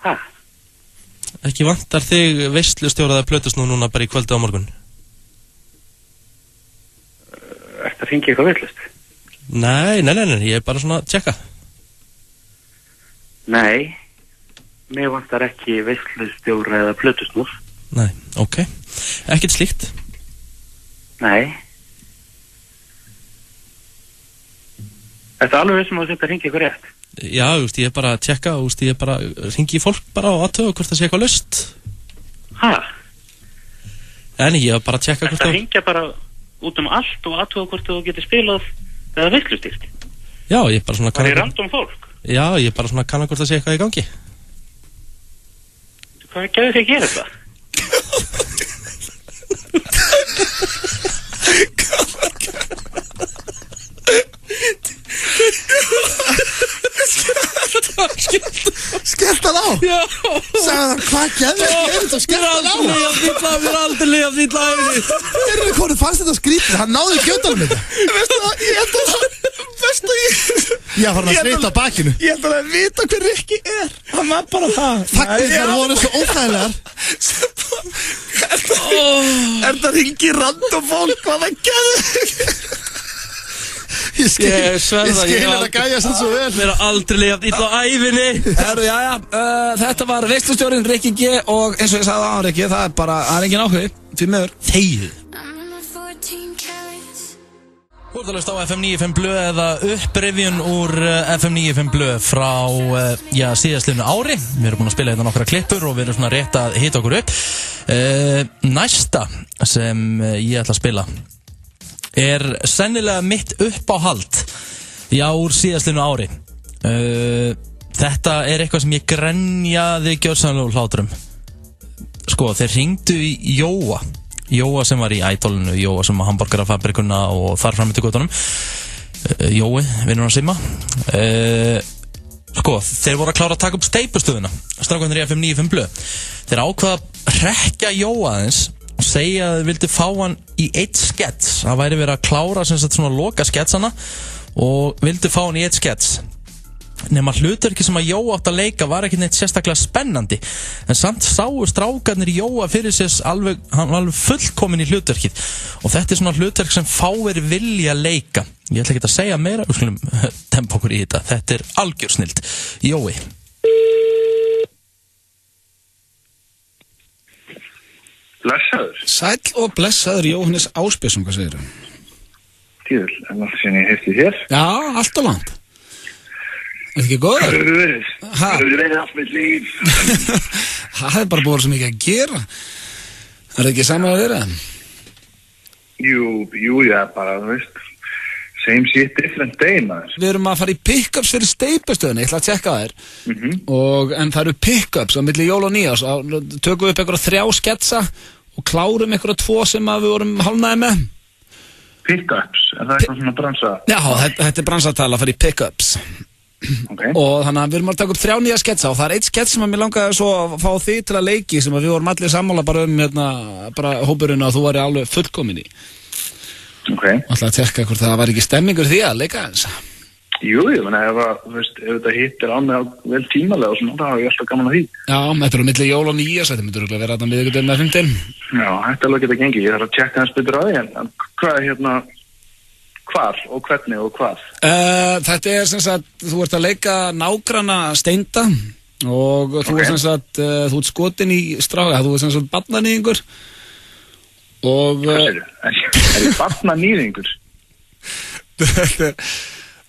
Speaker 2: Hæ?
Speaker 1: Ekki vantar þig veislustjóra eða plötusnóð núna bara í kvöldi á morgun?
Speaker 2: Ertu að hringja eitthvað veitlust?
Speaker 1: Nei, ég er bara svona að tjekka.
Speaker 2: Nei, mig vantar ekki veislustjóra eða plötusnóð.
Speaker 1: Nei, ok. Ekkert slíkt?
Speaker 2: Nei. Ertu alveg sem að þetta hringi eitthvað rétt?
Speaker 1: Já, ég er bara að tjekka, ég er bara að hringi í fólk bara og aðtöðu hvort það sé eitthvað laust.
Speaker 2: Hæ?
Speaker 1: En ég er bara að tjekka hvort
Speaker 2: það... Þetta hringja bara út allt og aðtöðu hvort þú getur spilað eða veislustýrt?
Speaker 1: Já, ég er bara svona...
Speaker 2: Það er random fólk?
Speaker 1: Já, ég er bara svona kannan hvort það sé eitthvað í gangi.
Speaker 2: Hvað gæði þið að gera þetta?
Speaker 4: Skellt hann á? Já. Sagði hann, hvað gerði þetta? Skellt hann á?
Speaker 1: Mér er aldrei líf því læfni.
Speaker 4: Hvernig fannst þetta skrítið? Hann náði gjötanum þetta.
Speaker 23: Veistu það, ég held að
Speaker 4: Já, hann að svita á bakinu.
Speaker 23: Ég held að vita hver Rikki er. Hann var bara það.
Speaker 4: Þakkirnar voru svo óþægilegar.
Speaker 23: Er það ringi random fólk? Hvað það gerði?
Speaker 1: Ég sverða,
Speaker 4: ég skil þetta gæja sem svo vel.
Speaker 1: Mér er aldrei líf illa á ævinni.
Speaker 23: Herru, þetta var veislustjórinn Rikki G og eins og ég sagði á Rikki, það er bara, það er engin áhugi, því miður.
Speaker 1: Þegið. Húrðalust á FM 95 Blöð eða upprifjun úr FM 95 Blöð frá síðastliðnu ári. Við erum búin að spila hérna nokkra klippur og við erum svona rétt að hita okkur upp. Næsta sem ég ætla að spila er sennilega mitt uppáhald úr síðastliðnu ári. Þetta er eitthvað sem ég grenjaði gjörsamlega úr hlátrum. Sko, þeir hringdu í Jóa sem var í Ædolinu, Jóa sem var hamburgerafabrikuna og þar fram til göttunum. Jói, vinnur hann Simma. Sko, þeir voru að klára að taka upp steipustöðuna, strákarnir í FM 95 Blöð. Þeir ákvaða að hrekja Jóa aðeins og segja að þeir vildi fá hann í eitt skets. Það væri verið að klára sem sagt svona loka sketsana og vildi fá hann í eitt skets. Nema hlutverki sem að Jóa átt að leika var ekki neitt sérstaklega spennandi, en samt sáu strákarnir Jóa fyrir sér hann var alveg fullkomin í hlutverkið og þetta er svona hlutverk sem fáir vilja leika. Ég ætla ekki að segja meira, við skulum tempa okkur í þetta er algjör snilld. Jói.
Speaker 2: Blessaður.
Speaker 23: Sæll og blessaður Jóhannes Ásbjörnsson, hvað segirðu?
Speaker 2: Tíðul, en allt sem ég heiti hér.
Speaker 23: Já, allt og langt. Er þetta ekki góður?
Speaker 2: Hvað hefur verið? Hvað hefur verið allt með líf?
Speaker 23: Það er bara búið svo mikið að gera. Er það ekki saman að vera?
Speaker 2: Jú, já, bara, þú veist, same shit, different day, maður.
Speaker 23: Við erum að fara í pick-ups fyrir steipustöðunni, ég ætla að tjekka þér. En það eru pick-ups á milli jól og nýjás. Tökum við upp einhverja 3 sketsa og klárum einhverja 2 sem við vorum hálfnaði með.
Speaker 2: Pick-ups? Er það eitthvað svona bransa?
Speaker 23: Já, þetta er bransatala að fara í pick-ups.
Speaker 2: Okay.
Speaker 23: Og þannig að við erum að taka upp 3 nýja sketsa og það er eitt skets sem að mér langaði svo að fá þig til að leiki sem að við vorum allir sammála bara bara hópurinn og þú væri alveg fullkomin í.
Speaker 2: Ok.
Speaker 23: Og ætla að tekka hvort það var ekki stemmingur því að leika eins.
Speaker 2: Jú, menn ef þetta hittir á mig vel tímalega og svona, þá er ég alltaf gaman að því. Já,
Speaker 23: þetta er á milli jól og nýja, þetta myndur að vera þarna miðvikudaginn með 5.
Speaker 2: Já, þetta er alveg geta gengið, ég þarf að tjekka hans betur á því, en hvað hvar og hvernig og hvað?
Speaker 23: Þetta er sem sagt, þú ert að leika nágranna Steinda og þú ert sem sagt, þú ert skotin í stráka, þú ert sem sagt barnanýðingur og...
Speaker 2: Hvað sér þið? Er ég barnanýðingur?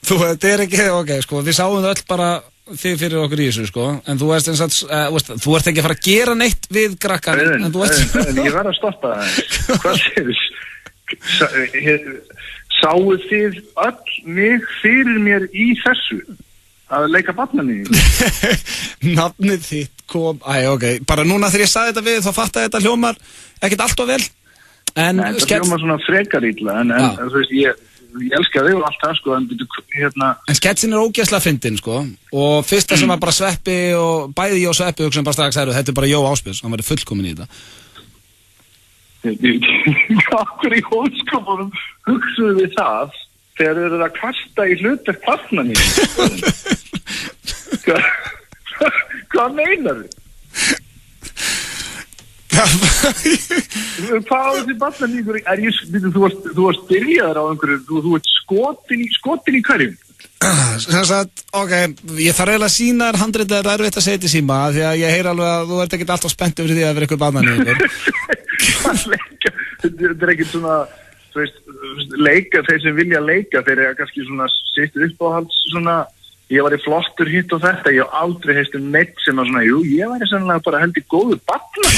Speaker 23: Þetta er ekki, ok, sko, við sáum það öll bara þig fyrir okkur í þessu, sko, en þú ert sem sagt, þú ert ekki að fara að gera neitt við krakkan, en þú ert...
Speaker 2: Ég verð að stoppa það, hvað sér þið? Sáuð þið öll mig fyrir mér í þessu að leika barnanýðingur?
Speaker 23: Nafnið þitt kom... ok, bara núna þegar ég sagði þetta við þá fattaði þetta hljómar ekkert allt of vel.
Speaker 2: En þetta hljómar svona frekar illa, en þú veist, ég elska þig og allt það, sko,
Speaker 23: En sketsin er ógeðslega fyndin, sko, og fyrsta sem var bara Sveppi og bæði ég og Sveppi hugsaðum bara strax, þetta er bara Jó Ásbjörns, hann var fullkomin í þetta.
Speaker 2: Akkur í hóðskopunum hugsuðu við það þegar þeir eru að kasta í hlutverk barna mín. Hvað meinar þið? Hvað á þessi barna mín? Þú varst byrjaður á einhverju, þú ert skotin í hverjum.
Speaker 23: Ok, ég þarf eiginlega að sína þér handritið, það er erfitt að segja til síma því að ég heyr alveg að þú ert ekkert alltaf spennt yfir því að vera eitthvað barnanýður.
Speaker 2: Þetta er ekkert svona, þú veist, leika, þeir sem vilja leika, þeir eru kannski svona sitt uppáhalds svona, ég var í flottur hitt og þetta, ég hef aldrei heist neitt sem að svona, jú, ég væri sannlega bara held í góðu barna.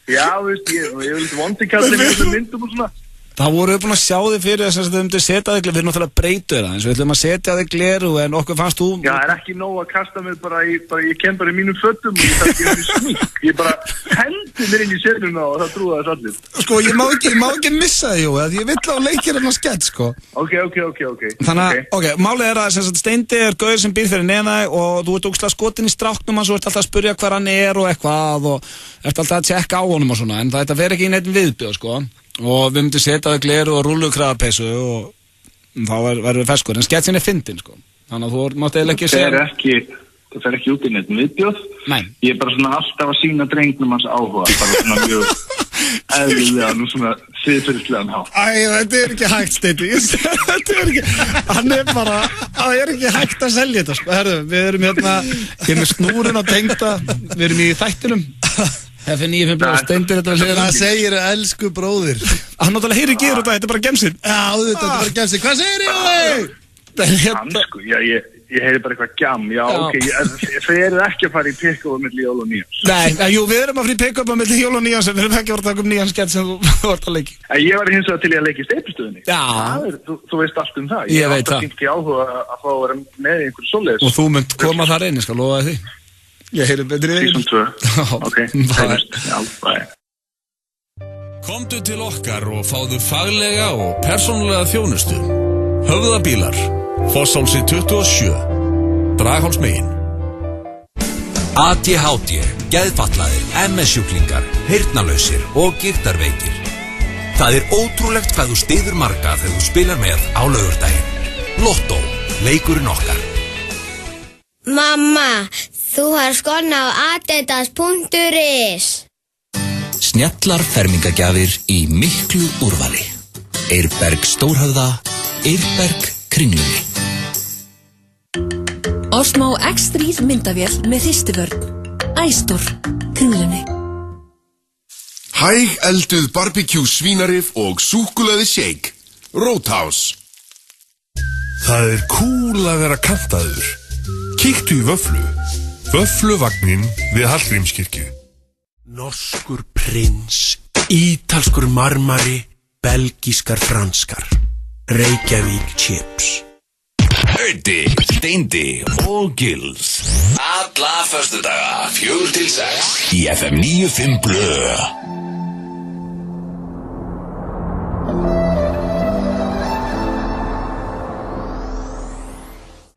Speaker 2: Já, þú veist, ég vil vondi kalla með þessum myndum og svona.
Speaker 23: Það voru við búin að sjá þig fyrir þess að þau myndir setja þig, við erum náttúrulega breytu það eins og við ætlum að setja þig gleru en okkur fannst þú...
Speaker 2: Já, það er ekki nóg að kasta mig ég kem bara í mínum fötum og ég þarf ekki inn í smík. Ég bara hendi mér inn í senuna og það trúða þess allir.
Speaker 23: Sko, ég má ekki missa þig, jú, ég vill á leikir hérna skett, sko.
Speaker 2: Ok.
Speaker 23: Þannig að, málið er að Steindi er gauður sem býr fyrir neðan þig og þú ert ógeðslega skotin í stráknum hans og ert alltaf að spurja hvar hann er og eitthvað og ert alltaf að tjekka á honum og svona, en þetta fer ekki í neitt viðbjóð, sko. Og við myndum setja það gleru og rúllukrafapeysu og þá verður við ferskur en sketsin er fyndin sko þannig að þú mátt eiginlega ekki segja
Speaker 2: það fer ekki út í neitt viðbjóð.
Speaker 23: Nei.
Speaker 2: Ég er bara svona alltaf að sína drengnum hans áhuga bara svona mjög eðlilega nú svona siðferðislegan hátt.
Speaker 23: Þetta er ekki hægt Steindi þetta er ekki hann er bara það er ekki hægt að selja þetta sko herru við erum hérna ég er með snúrin á tengda við erum í þættinum FN95 blöð, Steindir þetta við
Speaker 4: Hvað segir elsku bróðir?
Speaker 23: Hann náttúrulega heyri ekki þetta er bara gemsinn.
Speaker 4: Já, þetta er bara gemsinn. Hvað segir ég?
Speaker 2: Sko, ég heyri bara eitthvað gjam. Já, ok, þau eru ekki að fara í pick-up á milli jól og nýjans.
Speaker 23: Nei, jú, við erum að fara í pick-up á milli jól og nýjans en við erum ekki að taka nýjans skett sem þú vart að leiki.
Speaker 2: Ég var hins vegar til að leiki í steypistöðinni.
Speaker 23: Já.
Speaker 2: Þú veist allt það.
Speaker 23: Ég veit það.
Speaker 2: Ég átt að áhuga að fá að vera með í einhverju svoleiðis.
Speaker 23: Og þú munt koma þar inn, ég skal lofa því. Ég heyri betri við.
Speaker 2: Season 2. Ok,
Speaker 20: bye. Komdu til okkar og fáðu faglega og persónulega þjónustu. Höfðabílar, Fossálsi 27, Draghálsmegin.
Speaker 17: ADHD, geðfatlaðir, MS-sjúklingar, heyrnalausir og gigtarveikir. Það er ótrúlegt hvað þú styður marga þegar þú spilar með á laugardaginn. Lotto, leikurinn okkar.
Speaker 5: Mamma, þú har skonna á adidas.is.
Speaker 7: Snjallar fermingagjafir í miklu úrvali. Eirberg Stórhöfða, Eirberg Kringlunni.
Speaker 10: Osmo X3 myndavél með þrýstivörn. Æstor Kringlunni.
Speaker 8: Hæg elduð barbecue svínarif og súkkulaði shake. Roadhouse. Það er cool að vera kantaður. Kíktu í Vöfflu. Vöffluvagnin við Hallgrímskirkju.
Speaker 24: Norskur prins, ítalskur marmari, belgískar franskar. Reykjavík chips.
Speaker 20: Öddi, Steindi og Gils. Alla föstudaga 4-6 í FM95 blöð.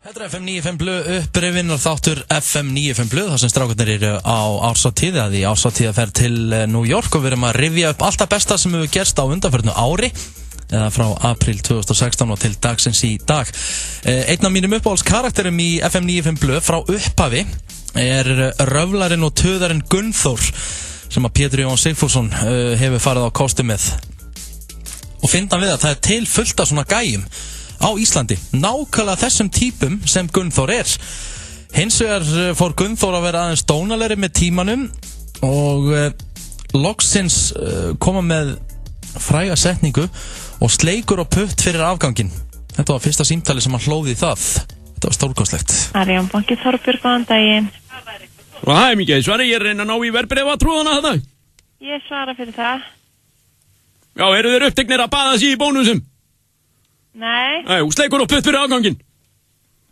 Speaker 1: Þetta er FM95 blöð upprifinn og þáttur FM95 blöð þar sem strákarnir eru á árshátíð eða í árshátíðaferð til New York og við erum að rifja upp allt það besta sem hefur gerst á undanförnu ári eða frá apríl 2016 og til dagsins í dag. Einn af mínum uppáhaldskarakterum í FM95 blöð frá upphafi er röflarinn og töðarinn Gunnþór sem að Pétur Jón Sigfússon hefur farið á kosti með og finna við að það er til fullt af svona gæjum á Íslandi, nákvæmlega þessum típum sem Gunnþór er. Hins vegar fór Gunnþór að vera aðeins dónalegri með tímanum og loksins koma með fræga setningu og sleikur og putt fyrir afgangin. Þetta var fyrsta símtali sem hann hlóði í það. Þetta var stórkostlegt.
Speaker 25: Arjón Banki Þorbjörg, góðan daginn.
Speaker 22: Hæ, mikið, svari, ég reyna að ná í verðbréfa trúðana þetta.
Speaker 25: Ég svara fyrir það.
Speaker 22: Já, eru þeir uppteknir að baða sig í bónusum?
Speaker 25: Nei.
Speaker 22: Sleikur og putt fyrir afgangin.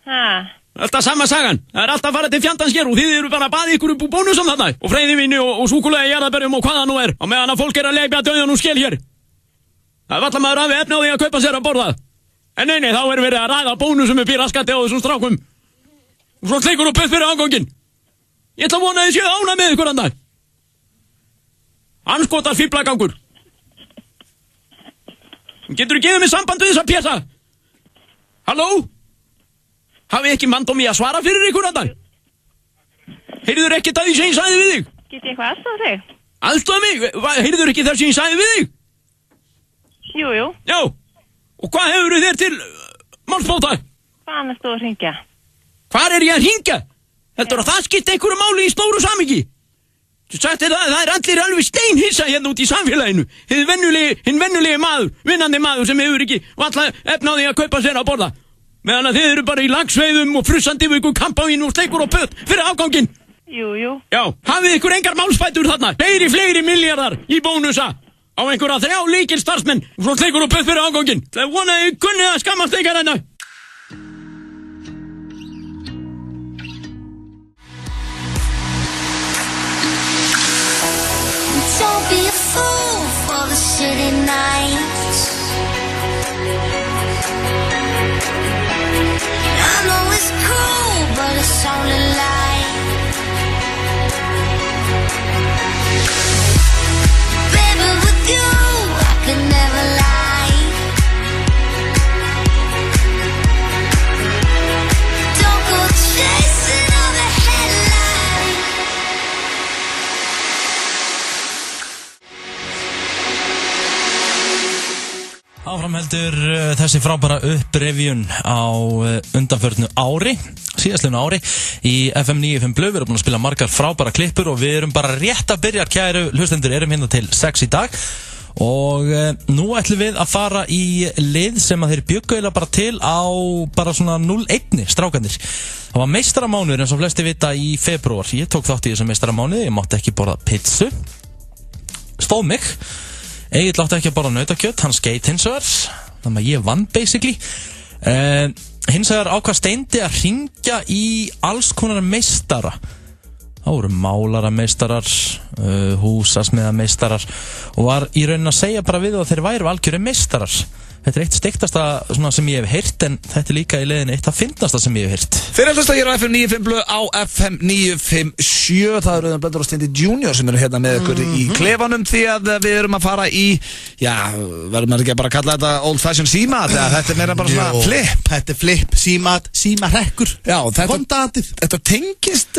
Speaker 25: Hæ?
Speaker 22: Alltaf sama sagan. Það er alltaf að fara til fjandans hér og þið eru bara að baða ykkur upp úr bónusum þarna. Og freyðivinni og súkulega í jarðarberjum og hvaða nú er. Á meðan að fólk er að leika döðan og skil hér. Það er alltaf maður að við efna á því að kaupa sér að borða. En nei, þá erum við að ræða bónusum upp í raskati á þessum strákum. Og svo sleikur og putt fyrir afgangin.
Speaker 3: Ég ætla að vona að þið séu ánægð með ykkur andan. Anskotar fíflagangur. Geturðu gefið mig samband við þessa Pésa? Halló? Hafið ekki mandum í að svara fyrir ykkur andan? Heyrður ekkert að því sem ég sagði við þig?
Speaker 25: Get ég eitthvað aðstofa þig?
Speaker 3: Aðstofa mig? Heyrður ekki það sem ég sagði við þig?
Speaker 25: Jú.
Speaker 3: Já. Og hvað hefur þér til málsbóta?
Speaker 25: Hvaðan ertu að hringja?
Speaker 3: Hvar er ég að hringja? Heldur að það skipta einhverju máli í stóru samhengi? Þú sagt þér það er allir alveg steinhissa hérna út í samfélaginu. Hinn venjulegi maður, vinnandi maður sem hefur ekki valla efna á því að kaupa sér að borða. Meðan að þið eru bara í lagsveiðum og frussandi við ykkur kampavín og steikur og pött fyrir afganginn.
Speaker 25: Jú.
Speaker 3: Já, hafið ykkur engar málsbætur þarna? Fleiri miljardar í bónusa á einhverja 3 lykilstarfsmenn og svo steikur og pött fyrir afganginn. Það vona að ég kunni að skammast ykkar hérna.
Speaker 6: Don't be a fool for the city nights. I know it's cool, but it's only light. Baby, with you, I could never lie. Don't go chasing all the headlines.
Speaker 1: Áfram heldur þessi frábæra upprevjun á undanförnu ári, síðastliðnu ári í FM 95 Blöð. Við erum búin að spila margar frábæra klippur og við erum bara rétt að byrja, kæru hlustendur, erum hérna til 6 í dag og nú ætlum við að fara í lið sem að þeir bjuggu eiginlega bara til á bara svona 0-1 strákanir. Það var meistaramánuður eins og flesti vita í febrúar. Ég tók þátt í þessum meistaramánuði, ég mátti ekki borða pizzu, stóð mig. Egil átti ekki að borða nautakjöt, hann skeit hins vegar, þannig að ég vann basically. Hins vegar ákvað Steindi að hringja í alls konar meistara. Það voru málarameistarar, húsasmiðameistarar og var í raunin að segja bara við að þeir væru algjöru meistarar. Þetta er eitt steiktasta sem ég hef heyrt, en þetta er líka í leiðinni eitt af fyndnasta sem ég hef heyrt.
Speaker 23: Fyrir að hlusta hér á FM 95 Blöð á FM 957. Það eru Blöður og Steindi Junior sem eru hérna með ykkur í klefanum því að við erum að fara í, já, verðum maður ekki bara að kalla þetta old fashion símat, þetta er meira bara svona flip.
Speaker 4: Þetta er flip, símarekkur.
Speaker 23: Já, þetta tengist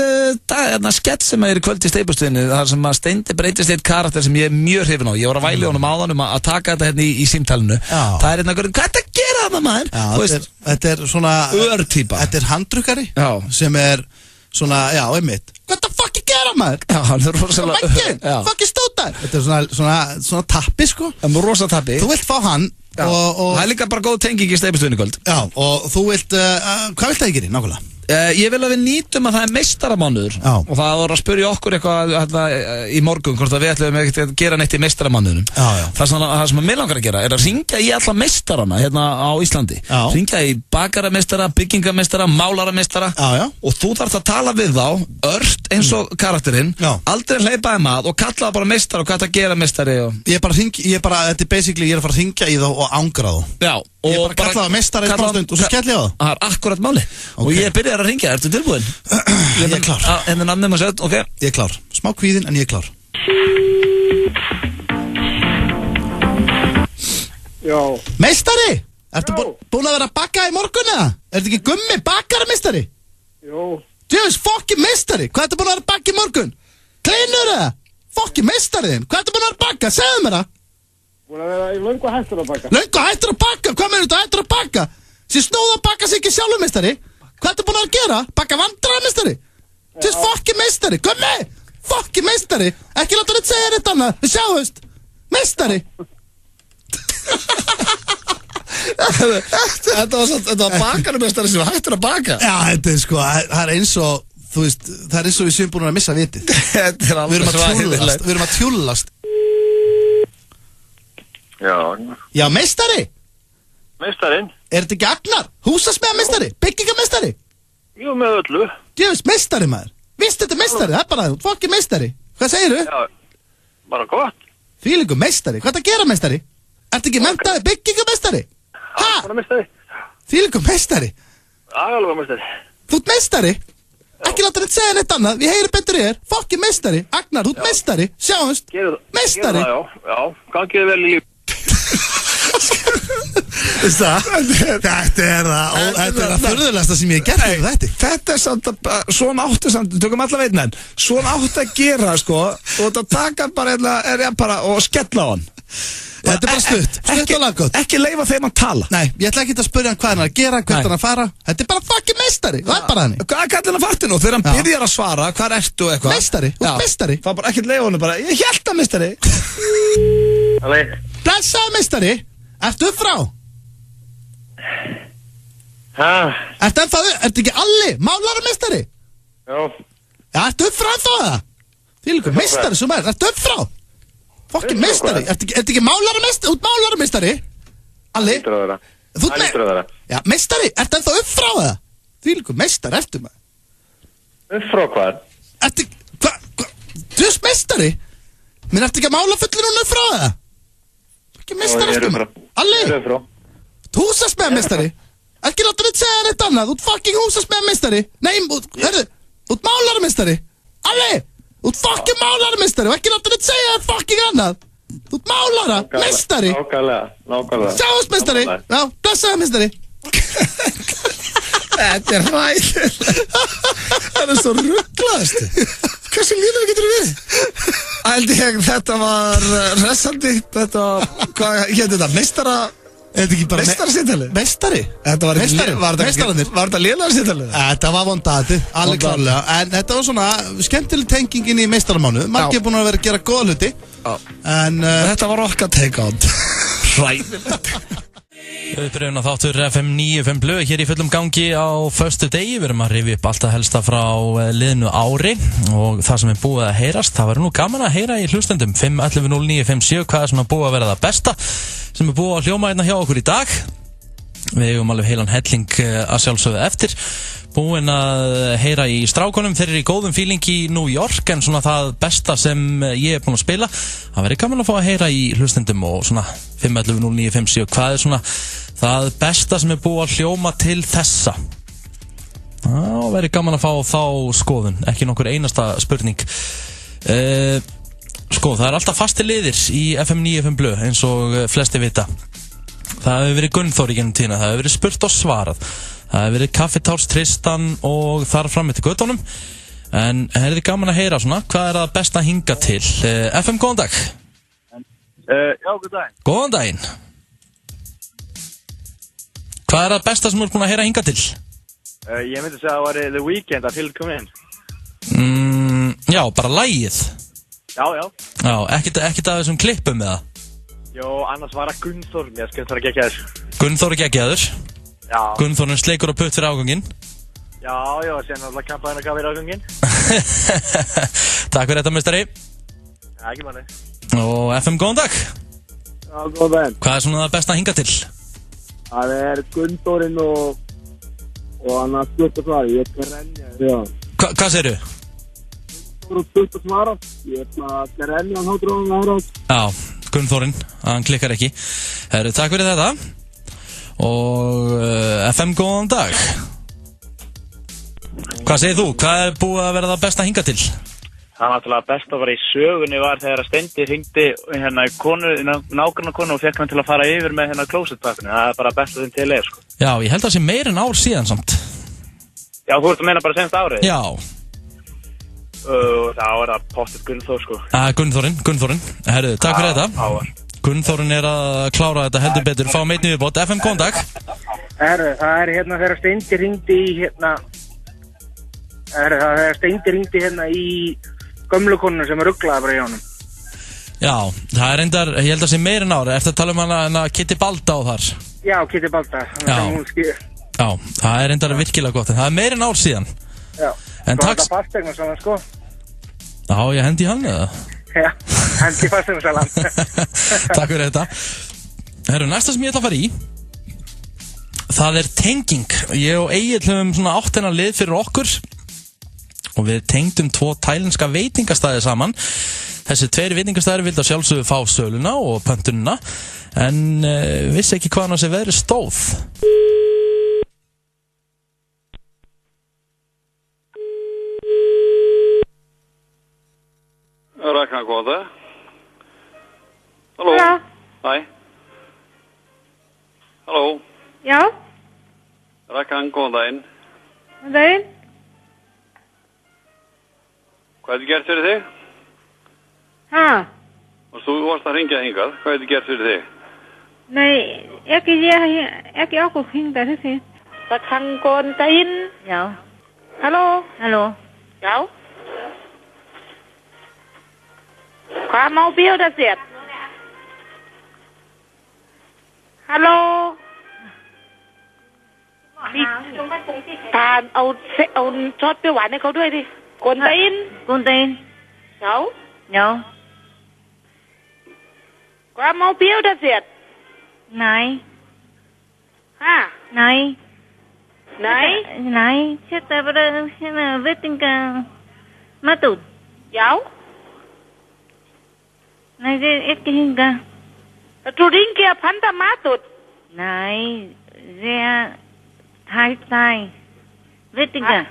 Speaker 23: skett sem er í kvöld í Steypustöðinni, þar sem að Steindi breytist eitt karakter sem ég er mjög hrifinn á. Ég var að væli honum áðan að taka þetta hérna í símtalinu. Það er hérna, hvað er þetta að gera þarna maður?
Speaker 4: Þetta er svona
Speaker 23: örtýpa.
Speaker 4: Þetta er handrukkari sem er svona, já, einmitt. Hvað það fucking gera maður?
Speaker 23: Já, hann er rosalega
Speaker 4: fucking stótar. Þetta er svona tappi, sko.
Speaker 23: Rosa tappi.
Speaker 4: Þú vilt fá hann og
Speaker 23: það er líka bara góð tenging í Steypustöðinni kvöld.
Speaker 4: Já, og þú vilt, hvað vilt það ekki gera, nákvæmlega?
Speaker 23: Ég vil að við nýtum að það er meistaramánuður og það voru að spyrja okkur eitthvað í morgun hvort að við ætlum ekki að gera neitt í meistaramánuðunum. Það sem að mig langar að gera er að ringja í alla meistarana hérna á Íslandi. Ringja í bakarameistara, byggingameistara, málarameistara og þú þarfst að tala við þá ört eins og karakterinn, aldrei hleypa þeim að og kalla það bara meistara og hvað það gera meistari.
Speaker 4: Þetta er basically ég er að fara að ringja í þá og ángra þá.
Speaker 23: Já.
Speaker 4: Ég bara kalla það meistara í spástund og svo skelli ég á það.
Speaker 23: Það er akkurat máli. Og ég byrjar að ringja, ertu tilbúin?
Speaker 4: Ég er klár.
Speaker 23: En það nafnum að segja, ok?
Speaker 4: Ég er klár. Smá kvíðin en ég er klár.
Speaker 9: Já.
Speaker 4: Meistari! Ertu búin að vera að baka í morgun eða? Ertu ekki Gummi bakarameistari?
Speaker 9: Jó.
Speaker 4: Djöfis, fokki meistari! Hvað ertu búin að vera að baka í morgun? Kleinur eða? Fokki meistariðinn! Hvað ertu búin að vera að baka? Segðu mér það!
Speaker 9: Búin að vera í löngu hættur að baka.
Speaker 4: Löngu hættur að baka? Hvað meður þetta hættur að baka? Sér snóð að baka sig ekki sjálfur meistari? Hvað ertu búin að gera? Baka vandræðarmeistari? Tjus fokki meistari? Gummi! Fokki meistari! Ekki láta þetta segja þetta annað! Við sjáumst! Meistari!
Speaker 23: Þetta var bakarameistari sem var hættur að baka.
Speaker 4: Já, þetta er sko, það er eins og, þú veist, það er eins og við séum búin að missa vitið. Við erum að tjúllast. Já, meistari!
Speaker 9: Meistarinn?
Speaker 4: Er þetta ekki Agnar? Húsasmiðameistari? Byggingameistari?
Speaker 9: Jú, með öllu.
Speaker 4: Djöfis, meistari maður. Vist þetta meistari? Það er bara þú, fokki meistari. Hvað segirðu?
Speaker 9: Já, bara gott.
Speaker 4: Þvílíkur meistari. Hvað er það að gera meistari? Ertu ekki menntaði byggingameistari?
Speaker 9: Bara meistari.
Speaker 4: Þvílíkur meistari.
Speaker 9: Agalvað meistari.
Speaker 4: Þú ert meistari? Ekki láta þetta segja neitt annað, við heyrum betur í þér. Fokki meistari, Agnar, þú ert meistari. Sjáumst, meistari.
Speaker 9: Já, gangið vel í
Speaker 4: Þetta er það furðulegasta sem ég hef gert fyrir þetta.
Speaker 23: Þetta samt svona áttu samt, tökum alla veitna svona áttu að gera sko og þetta taka bara og skella á hann.
Speaker 4: Þetta er bara stutt og laggótt.
Speaker 23: Ekki leyfa þeim að tala.
Speaker 4: Nei, ég ætla ekki að spyrja hann hvað hann að gera, hvert hann að fara. Þetta er bara fucking meistari, það er bara hann.
Speaker 23: Hvað kallar hann að fartinu og þegar hann byrjar að svara, hvað ertu og eitthvað?
Speaker 4: Meistari, meistari.
Speaker 23: Það er bara ekkert leifa hann bara, ég held að meistari.
Speaker 4: Blessaði meistari, ertu upp frá? Ertu ekki Alli, málarameistari?
Speaker 9: Já.
Speaker 4: Ertu upp frá það? Því líka meistari sem ertu upp frá? Fokkin meistari, ertu ekki málarameistari, út málarameistari? Alli? Þú ert með, já, meistari, ertu ennþá upp frá það? Því líka meistari, ertu maður?
Speaker 9: Upp frá hvað?
Speaker 4: Ertu, þú ert meistari? Minn ertu ekki að mála fullur hún upp frá það? Fokkin meistari, ertu maður? Alli? Húsasmeðarmeistari? Ekki láta þitt segja neitt annað, út fucking húsasmeðarmeistari? Nei, út málarameistari? Alli, út fucking málarameistari og ekki láta þitt segja fucking annað. Út málara, meistari.
Speaker 9: Nákvæmlega.
Speaker 4: Sjáumst meistari. Já, blessaði meistari.
Speaker 23: Þetta er ræðilegt. Það er svo rugglaðast. Hversu líður getur þú verið? Hældi ég, þetta var hressandi. Þetta, hvað hétt þetta? Meistara...
Speaker 4: Er þetta ekki bara
Speaker 23: meistarasýttali?
Speaker 4: Meistari?
Speaker 23: Þetta var
Speaker 4: meistari,
Speaker 23: meistaranir. Var þetta lélagasýttali?
Speaker 4: Þetta var vondati, alveg klárlega. En þetta var svona skemmtileg tengingin í meistaramánu. Margir er búin að vera að gera góða hluti. En
Speaker 23: þetta var okkar take-out. Hræðilegt.
Speaker 1: Uppbreyfna þáttur FM 95 Blöð hér í fullum gangi á föstu degi. Við erum að rifja upp allt að helsta frá liðnu ári og það sem er búið að heyrast. Það verður nú gaman að heyra í hlustendum 511-0957 hvað er svona búið að vera það besta sem er búið að hljóma hérna hjá okkur í dag. Við eigum alveg heilan helling að sjálfsögðu eftir. Búin að heyra í strákunum, þeir eru í góðum feeling í New York en svona það besta sem ég er búin að spila. Það verður gaman að fá að heyra í hlustendum og svona 511-0957 hvað er svona það besta sem er búið að hljóma til þessa. Það verður gaman að fá þá skoðun, ekki nokkur einasta spurning. Sko, það er alltaf fasti liðir í FM 95 Blöð eins og flesti vita. Það hefur verið Gunnþór í gennum tíðina, það hefur verið spurt og svarað. Það hefur verið Kaffitáls, Tristan og þar fram eftir göttunum. En er þið gaman að heyra svona, hvað er það best að hinga til? FM, góðan dag.
Speaker 9: Já, góðan daginn.
Speaker 1: Góðan daginn. Hvað er það besta sem þú ert búin að heyra hinga til?
Speaker 9: Ég myndi segja að það var The Weeknd að Feel It Come In.
Speaker 1: Já, bara lagið.
Speaker 9: Já.
Speaker 1: Já, ekkert af þessum klippum með það?
Speaker 9: Jó, annars var það Gunnþór, mér skemmt það að gegja þess.
Speaker 1: Gunnþór er geggjaður?
Speaker 9: Já.
Speaker 1: Gunnþórinn sleikur á putt fyrir áganginn?
Speaker 9: Já, síðan alltaf kampaðinn að gafir áganginn.
Speaker 1: Takk fyrir þetta, meistari.
Speaker 9: Já, ekki manni.
Speaker 1: Og FM, góðan dag.
Speaker 9: Já, góðan daginn.
Speaker 1: Hvað er svona það besta að hinga til?
Speaker 9: Það er Gunnþórinn og hann að spurt og svara, ég er Renja. Já.
Speaker 1: Hvað segirðu?
Speaker 9: Gunnþór og spurt og svara, ég er Renja, hann hátur á hann að höra.
Speaker 1: Já. Gunnþórinn, hann klikkar ekki. Herru, takk fyrir þetta. Og FM, góðan dag. Hvað segir þú? Hvað er búið að vera það best að hinga til?
Speaker 9: Það náttúrulega best að vera í sögunni var þegar að Steindi hringdi hérna nágranna konu og fekk hann til að fara yfir með hérna klósettpappinu. Það er bara best að þeim til sko.
Speaker 1: Já, ég held að það sé meir en ár síðan samt.
Speaker 9: Já, þú ert að meina bara senst árið?
Speaker 1: Já.
Speaker 9: Það var það pottet Gunnþór sko.
Speaker 1: Gunnþórinn. Herru, takk fyrir þetta. Gunnþórinn er að klára þetta heldur betur. Fá meitt niðurbót. FM, góðan dag.
Speaker 11: Herru, það er hérna þegar Steindi hringdi í hérna. Herru, það er þegar Steindi hringdi hérna í gömlu konuna sem rugglaði bara í honum.
Speaker 1: Já, það er reyndar, ég held að sé meir en ári. Eftir að tala um hana Kitty Balda og þar.
Speaker 11: Já, Kitty Balda.
Speaker 1: Já, það er reyndar virkilega gott. En það er meir en ár síðan.
Speaker 11: Já.
Speaker 1: En
Speaker 11: takk. Það var fastegna saman, sko.
Speaker 1: Já, ég hendi hann eða?
Speaker 11: Já, hendi fastegna saman.
Speaker 1: Takk fyrir þetta. Herru, næsta sem ég ætla að fara í, það er tenging. Ég og Egill höfum svona 8 lið fyrir okkur og við tengdum 2 tælenska veitingastæði saman. Þessi 2 veitingastæðir vildu að sjálfsögðu fá söluna og pöntununa en vissi ekki hvaðan á sig veðri stóð.
Speaker 12: góðan daginn.
Speaker 25: Góðan daginn.
Speaker 12: Hvað er gert fyrir þig?
Speaker 25: Ha?
Speaker 12: Og þú varst að hringja hingað. Hvað er gert fyrir þig?
Speaker 25: Nei, ekki okkur hingað þessi.
Speaker 13: Það kann góðan daginn.
Speaker 25: Já.
Speaker 13: Halló?
Speaker 25: Halló.
Speaker 13: Já. Hvað má bjóða þér? Halló? Tànเอาซอสเปรี้ยวหวานให้เขาด้วยดิกวนตีน
Speaker 25: Já. Já.
Speaker 13: Hvað má bjóða þér?
Speaker 25: Nei.
Speaker 13: Ha?
Speaker 25: Nei.
Speaker 13: Nei?
Speaker 25: Þetta er bara veitingamatur.
Speaker 13: Já.
Speaker 25: Nei, það er ekki hingað.
Speaker 13: Þú ringir að panta matur?
Speaker 25: Nei, það er Thai. Veitinga.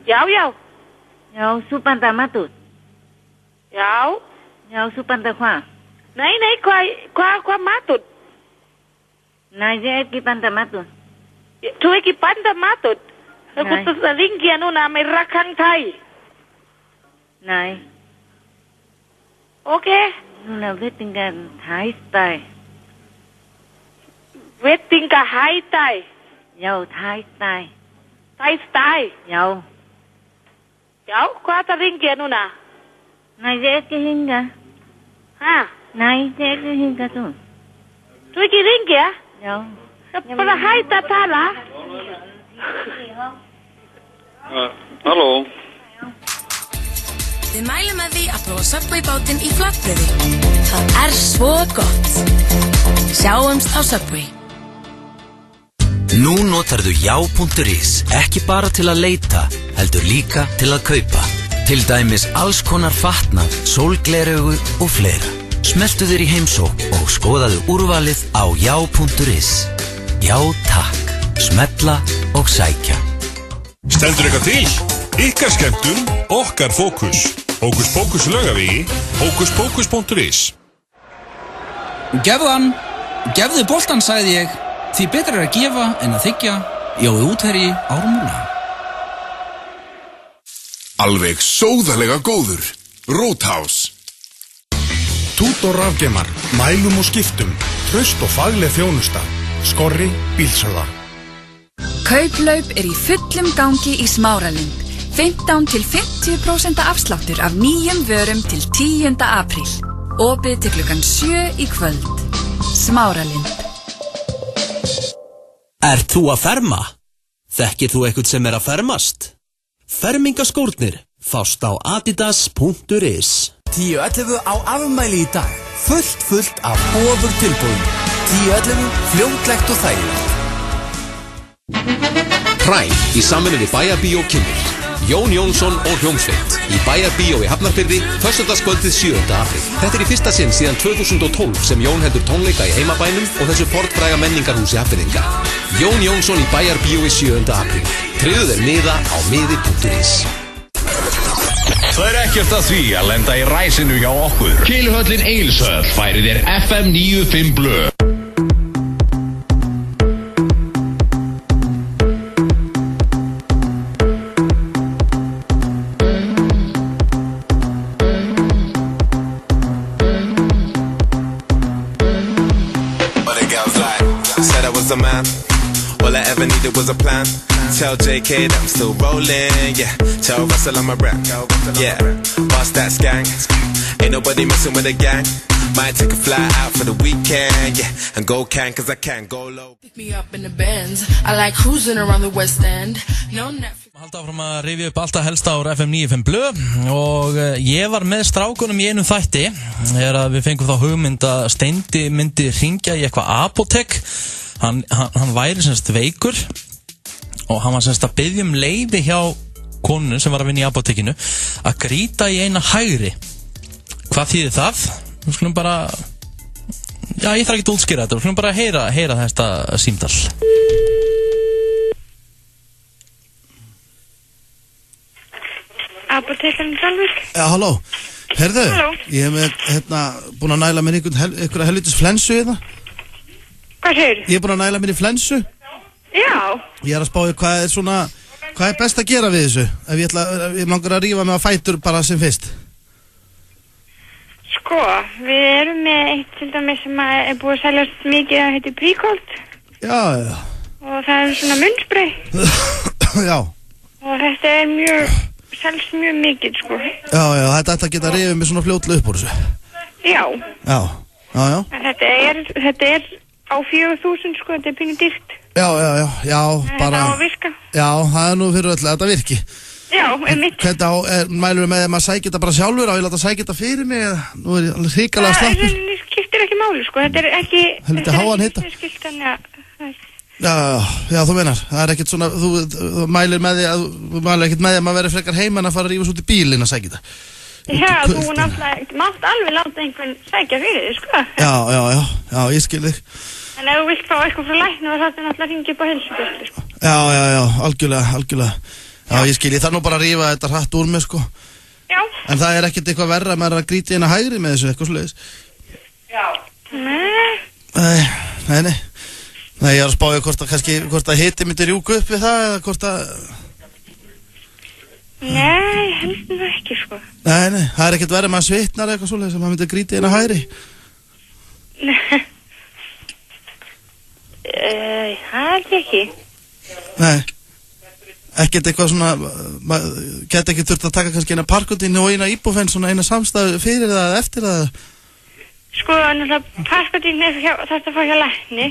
Speaker 13: Já.
Speaker 25: Já, þú panta matur.
Speaker 13: Já.
Speaker 25: Já, þú panta hvað?
Speaker 13: Nei, hvað matur?
Speaker 25: Nei, það er ekki panta matur.
Speaker 13: Þú ekki panta matur? Þú ringir núna með Rakang Thai.
Speaker 25: Nei.
Speaker 13: Ok.
Speaker 25: Núna veitinga Thai.
Speaker 13: Veitinga Thai.
Speaker 25: Já, Thai.
Speaker 13: Thai.
Speaker 25: Já.
Speaker 13: Já, hvað það ringir núna?
Speaker 25: Nei, það er ekki hingað.
Speaker 13: Ha?
Speaker 25: Nei, það er ekki hingað þú.
Speaker 13: Þú ekki ringir?
Speaker 25: Já.
Speaker 13: Það er bara hægt að tala.
Speaker 12: Halló?
Speaker 18: Við mælum með því að prófa Subway bátinn í flatbrauði. Það er svo gott. Sjáumst á Subway.
Speaker 17: Nú notarðu já.is ekki bara til að leita, heldur líka til að kaupa. Til dæmis alls konar fatnað, sólgleraugu og fleira. Smeltu þér í heimsókn og skoðaðu úrvalið á já.is. Já takk. Smetla og sækja.
Speaker 14: Stendur eitthvað til? Ykkar skemmtun, okkar fókus. Hókus Pókus Laugavegi, hókuspókus.is.
Speaker 3: Gefðu hann. Gefðu boltan, sagði ég. Því betra er að gefa en að þiggja. Jói útherji Ármúla.
Speaker 8: Alveg sóðalega góður. Roadhouse.
Speaker 21: Tút og rafgemar, mælum og skiptum, traust og fagleg þjónusta. Skorri bílsöða.
Speaker 15: Kauplaup er í fullum gangi í Smáralind. 15 til 50% afsláttur af nýjum vörum til 10. apríl. Opið til klukkan 7 í kvöld. Smáralind.
Speaker 21: Ert þú að ferma? Þekkir þú eitthvað sem er að fermast? Fermingaskórnir fást á adidas.is.
Speaker 16: 10.11 á afmæli í dag. Fullt af ofurtilboðum. 10.11 fljótlegt og þægilegt.
Speaker 17: Prime í samvinnu við Bæjarbíó kynnir Jón Jónsson og hljómsveit í Bæjarbíó í Hafnarfirði föstudagskvöldið 7. apríl. Þetta er í fyrsta sinn síðan 2012 sem Jón heldur tónleika í heimabænum og þessu fornfræga menningarhúsi Hafnfirðinga. Jón Jónsson í Bæjarbíó í 7. apríl. Tryggðu þér miða á miði.is.
Speaker 20: Það er ekkert að því að lenda í ræsinu hjá okkur. Keiluhöllin Egilshöll færir þér FM 95 Blö.
Speaker 26: A man. All I ever needed was a plan. Tell JK that I'm still rolling, yeah. Tell Russell I'm a rap, yeah. Bust that skank. Ain't nobody messing with a gang. Might take a fly out for the weekend, yeah. And go can, cause I can go low.
Speaker 27: Pick me up in the Benz. I like cruising around the West End. No Netflix.
Speaker 1: Halda áfram að rifja upp alltaf helsta á FM 95 Blö og ég var með strákunum í einum þætti þegar að við fengum þá hugmynd að Steindi myndi hringja í eitthvað apótek. Hann væri semst veikur og hann var semst að biðja leyfi hjá konu sem var að vinna í apótekinu að grýta í eina hægri. Hvað þýðir það? Við skulum bara, já ég þarf ekki að útskýra þetta, við skulum bara heyra þetta símtal.
Speaker 25: Apótekarinn Dalvík.
Speaker 4: Já, halló. Herðu,
Speaker 25: Halló.
Speaker 4: ég hef með, búin að næla mér einhverja helvitis flensu í það.
Speaker 25: Hvað segir?
Speaker 4: Ég er búin að næla mér í flensu.
Speaker 25: Já.
Speaker 4: Ég að spá hvað er best að gera við þessu? Ef ég langar að rífa mig á fætur bara sem fyrst.
Speaker 25: Sko, við erum með eitt til dæmis sem er búið að seljast mikið að heiti Príkolt.
Speaker 4: Já.
Speaker 25: Og það er svona munnspray.
Speaker 4: Já.
Speaker 25: Og þetta er selst mjög mikið, sko.
Speaker 4: Já, þetta ætla að geta rifið mig svona fljótlega upp úr þessu.
Speaker 25: Já.
Speaker 4: Já.
Speaker 25: En þetta er á 4.000, sko, þetta er pínu dýrt.
Speaker 4: Já, bara...
Speaker 25: Það á að virka.
Speaker 4: Já, það er nú fyrir öll að þetta virki.
Speaker 25: Já, einmitt.
Speaker 4: Hvernig mælur við með að maður sækja þetta bara sjálfur á, ég láta sækja þetta fyrir mig, nú er ég alveg hrikalega slappur.
Speaker 25: Það skiptir ekki máli, sko, þetta er ekki...
Speaker 4: Helviti háan hita. Já, þú meinar, það er ekkert svona, þú mælir með því að, þú mælir ekkert með því að maður verið frekar heima en að fara að rífa svo út í bílinn að sækja þetta.
Speaker 25: Já, þú náttúrulega mátt alveg láta einhvern sækja fyrir þig, sko.
Speaker 4: Já, ég skil þig.
Speaker 25: En ef þú vilt fá eitthvað frá lækni þá þarftu náttúrulega að hringja upp á heilsugæslu, sko.
Speaker 4: Já, algjörlega. Já, ég skil, ég þarf nú bara að rífa þetta hratt úr mig, sko.
Speaker 25: Já.
Speaker 4: En það er ekkert eitthvað verra að maður er að gríti inn að hægri með þessu, eitthvað svoleiðis.
Speaker 25: Já.
Speaker 4: Nei, ég er að spája hvort að hiti myndi rjúka upp við það, eða hvort að...
Speaker 25: Nei, helst nú ekki, sko.
Speaker 4: Nei, það er ekkert verra að maður svitnar eitthvað svoleiðis að maður myndi gríti inn að hægri.
Speaker 25: Það er ekki.
Speaker 4: Nei. Ekkert eitthvað svona, geti ekki þurft að taka kannski eina parkotínu og eina íbúfenn, svona eina samstæðu fyrir það eða eftir það?
Speaker 25: Sko, náttúrulega parkotínu þarftu að fá hjá lækni.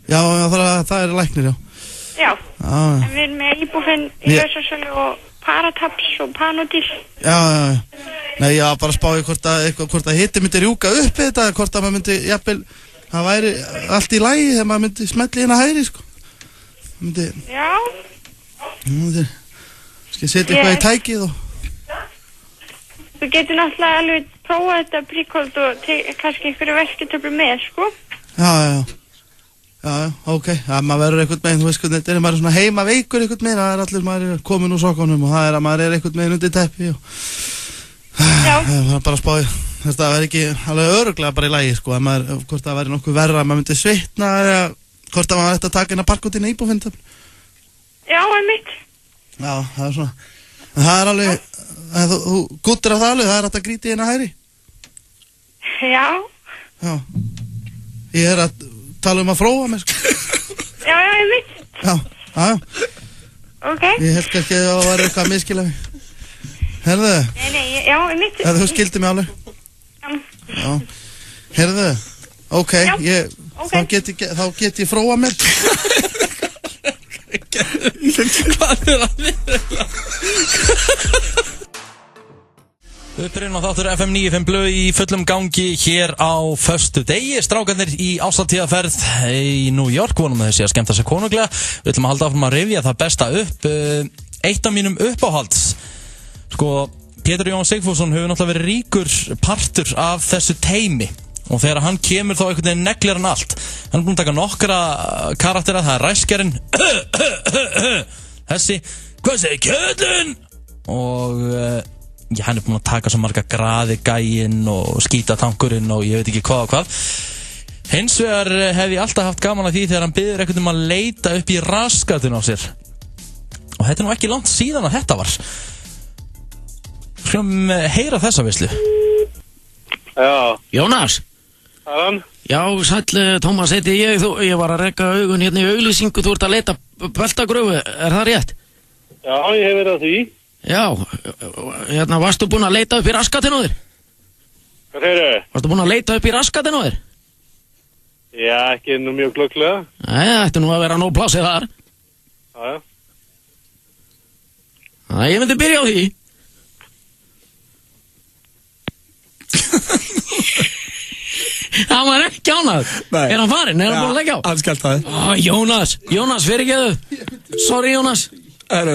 Speaker 4: Já, það er læknir, já.
Speaker 25: Já, en við erum með íbúfenn í lausasölu og Parataps og Panodil. Já.
Speaker 4: Nei, ég var bara að spáði hvort að hiti myndi rjúka upp þetta, hvort að maður myndi, jafnvel, það væri allt í lagi þegar maður myndi smelli inn að hægri, sko.
Speaker 25: Já.
Speaker 4: Skal ég setja eitthvað í tækið og...
Speaker 25: Þú getur náttúrulega alveg prófað þetta Príkolt og kannski einhverju verketöflu með, sko.
Speaker 4: Já, ok. Maður verður einhvern veginn, þú veist hvernig þetta er, maður er svona heima veikur einhvern veginn, það er allir, maður er komin úr sokkunum og það er að maður er einhvern veginn undir teppi og... Já. Það er bara að spáði, það verður ekki alveg öruglega bara í lagi, sko, að maður, hvort það verður nokkuð verra, maður myndi svitna eða hvort að maður ætti að taka inn að parkotínu íbúfinn.
Speaker 25: Já, einmitt.
Speaker 4: Já, það er svona. En það er alveg, þú guttir af það alveg, það er hægt að gríti inn að hægri.
Speaker 25: Já.
Speaker 4: Ég er að tala að fróa mig, sko.
Speaker 25: Já, einmitt.
Speaker 4: Já.
Speaker 25: Ok.
Speaker 4: Ég held ekki að það var eitthvað að miskila mig. Herðu?
Speaker 25: Nei, já, einmitt.
Speaker 4: Þú skildi mig alveg. Já. Herðu? Ok, þá get ég fróa mér.
Speaker 1: Hvað er að vera? Uppurinn og þáttur FM 95 Blö í fullum gangi hér á föstu degi. Strákarnir í ásatíðaferð í New York, vonum að þessi að skemmta sig konunglega. Við ætlum að halda áfram að rifja það besta upp. Eitt af mínum uppáhalds, sko, Pétur Jón Sigfússon hefur náttúrulega verið ríkur partur af þessu teymi og þegar hann kemur þá einhvern veginn neglir hann allt. Hann er búinn að taka nokkra karaktera, það er ræskerinn, þessi, hvað segir kjöllun? Og hann er búinn að taka svo marga graði gæinn og skítatankurinn og ég veit ekki hvað og hvað. Hins vegar hef ég alltaf haft gaman að því þegar hann biður einhvern að leita upp í raskatinn á sér. Og þetta er nú ekki langt síðan að þetta var. Skulum heyra þessa veislu.
Speaker 12: Já.
Speaker 3: Jónas?
Speaker 12: Aðan?
Speaker 3: Já, sæll, Tómas heiti ég, ég var að rekka augun hérna í auglýsingu, þú ert að leita beltagröfu, er það rétt?
Speaker 12: Já, ég hef verið að því.
Speaker 3: Já, hérna, varstu búinn að leita upp í raskatinn á þér?
Speaker 12: Hvað segir þau?
Speaker 3: Varstu búinn að leita upp í raskatinn á þér?
Speaker 12: Já, ekki nú mjög glögglega.
Speaker 3: Nei, það ætti nú að vera nóg plássið þar.
Speaker 12: Já.
Speaker 3: Ég myndi byrja á því. Hann var ekki ánað. Er hann farinn? Er hann búinn að leggja á?
Speaker 23: Hann skellt það.
Speaker 3: Jónas, fyrirgeðu. Sorry, Jónas.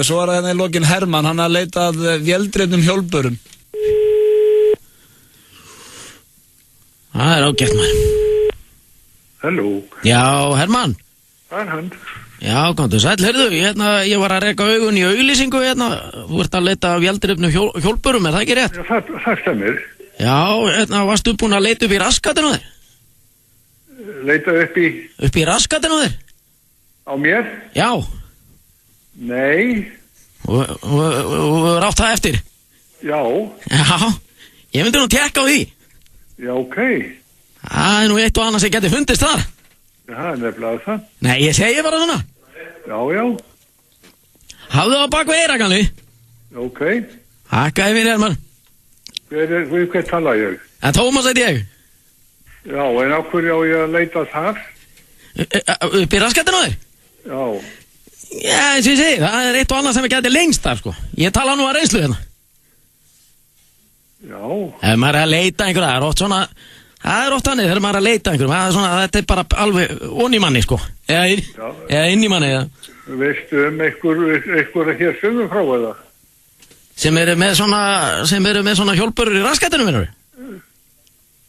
Speaker 23: Svo er það í lokin Hermann, hann að leita að véldreifnum hjólburum.
Speaker 3: Það er ágætt, maður.
Speaker 12: Halló.
Speaker 3: Já, Hermann.
Speaker 12: Það er hann.
Speaker 3: Já, komdu sæll, heyrðu, ég var að reka augun í auglýsingu, þú ert að leita að véldreifnum hjólburum, er það ekki rétt?
Speaker 12: Já, það stemir.
Speaker 3: Já, varstu búinn að leita upp í raskatinn á þér?
Speaker 12: Leita upp í?
Speaker 3: Upp í raskatinn á þér?
Speaker 12: Á mér?
Speaker 3: Já.
Speaker 12: Nei.
Speaker 3: Og rátt það eftir?
Speaker 12: Já.
Speaker 3: Já, ég myndi nú tekka á því.
Speaker 12: Já, ok.
Speaker 3: Það nú eitt og annað sem geti fundist þar.
Speaker 12: Já, nefnilega það.
Speaker 3: Nei, ég segi bara svona.
Speaker 12: Já, já.
Speaker 3: Hafðu það bak við eira, gamli.
Speaker 12: Ok.
Speaker 3: Hakkaði fyrir Hermann.
Speaker 12: Hver tala ég?
Speaker 3: En Tómas heit ég.
Speaker 12: Já, en á hverju á ég að leita þar?
Speaker 3: Upp í raskattinu á þér?
Speaker 12: Já.
Speaker 3: Já, eins og ég segi, það er eitt og annað sem geti lengst þar, sko. Ég tala nú að reynslu hérna.
Speaker 12: Já.
Speaker 3: Ef maður er að leita einhverja, það er oft svona... Það er oft annað þegar maður er að leita einhverjum. Það er svona, þetta er bara alveg onni manni, sko. Eða inn í manni, eða.
Speaker 12: Veistu einhver hér sögum frá eða?
Speaker 3: Sem eru með svona hjólbörur í raskattinu, minnur?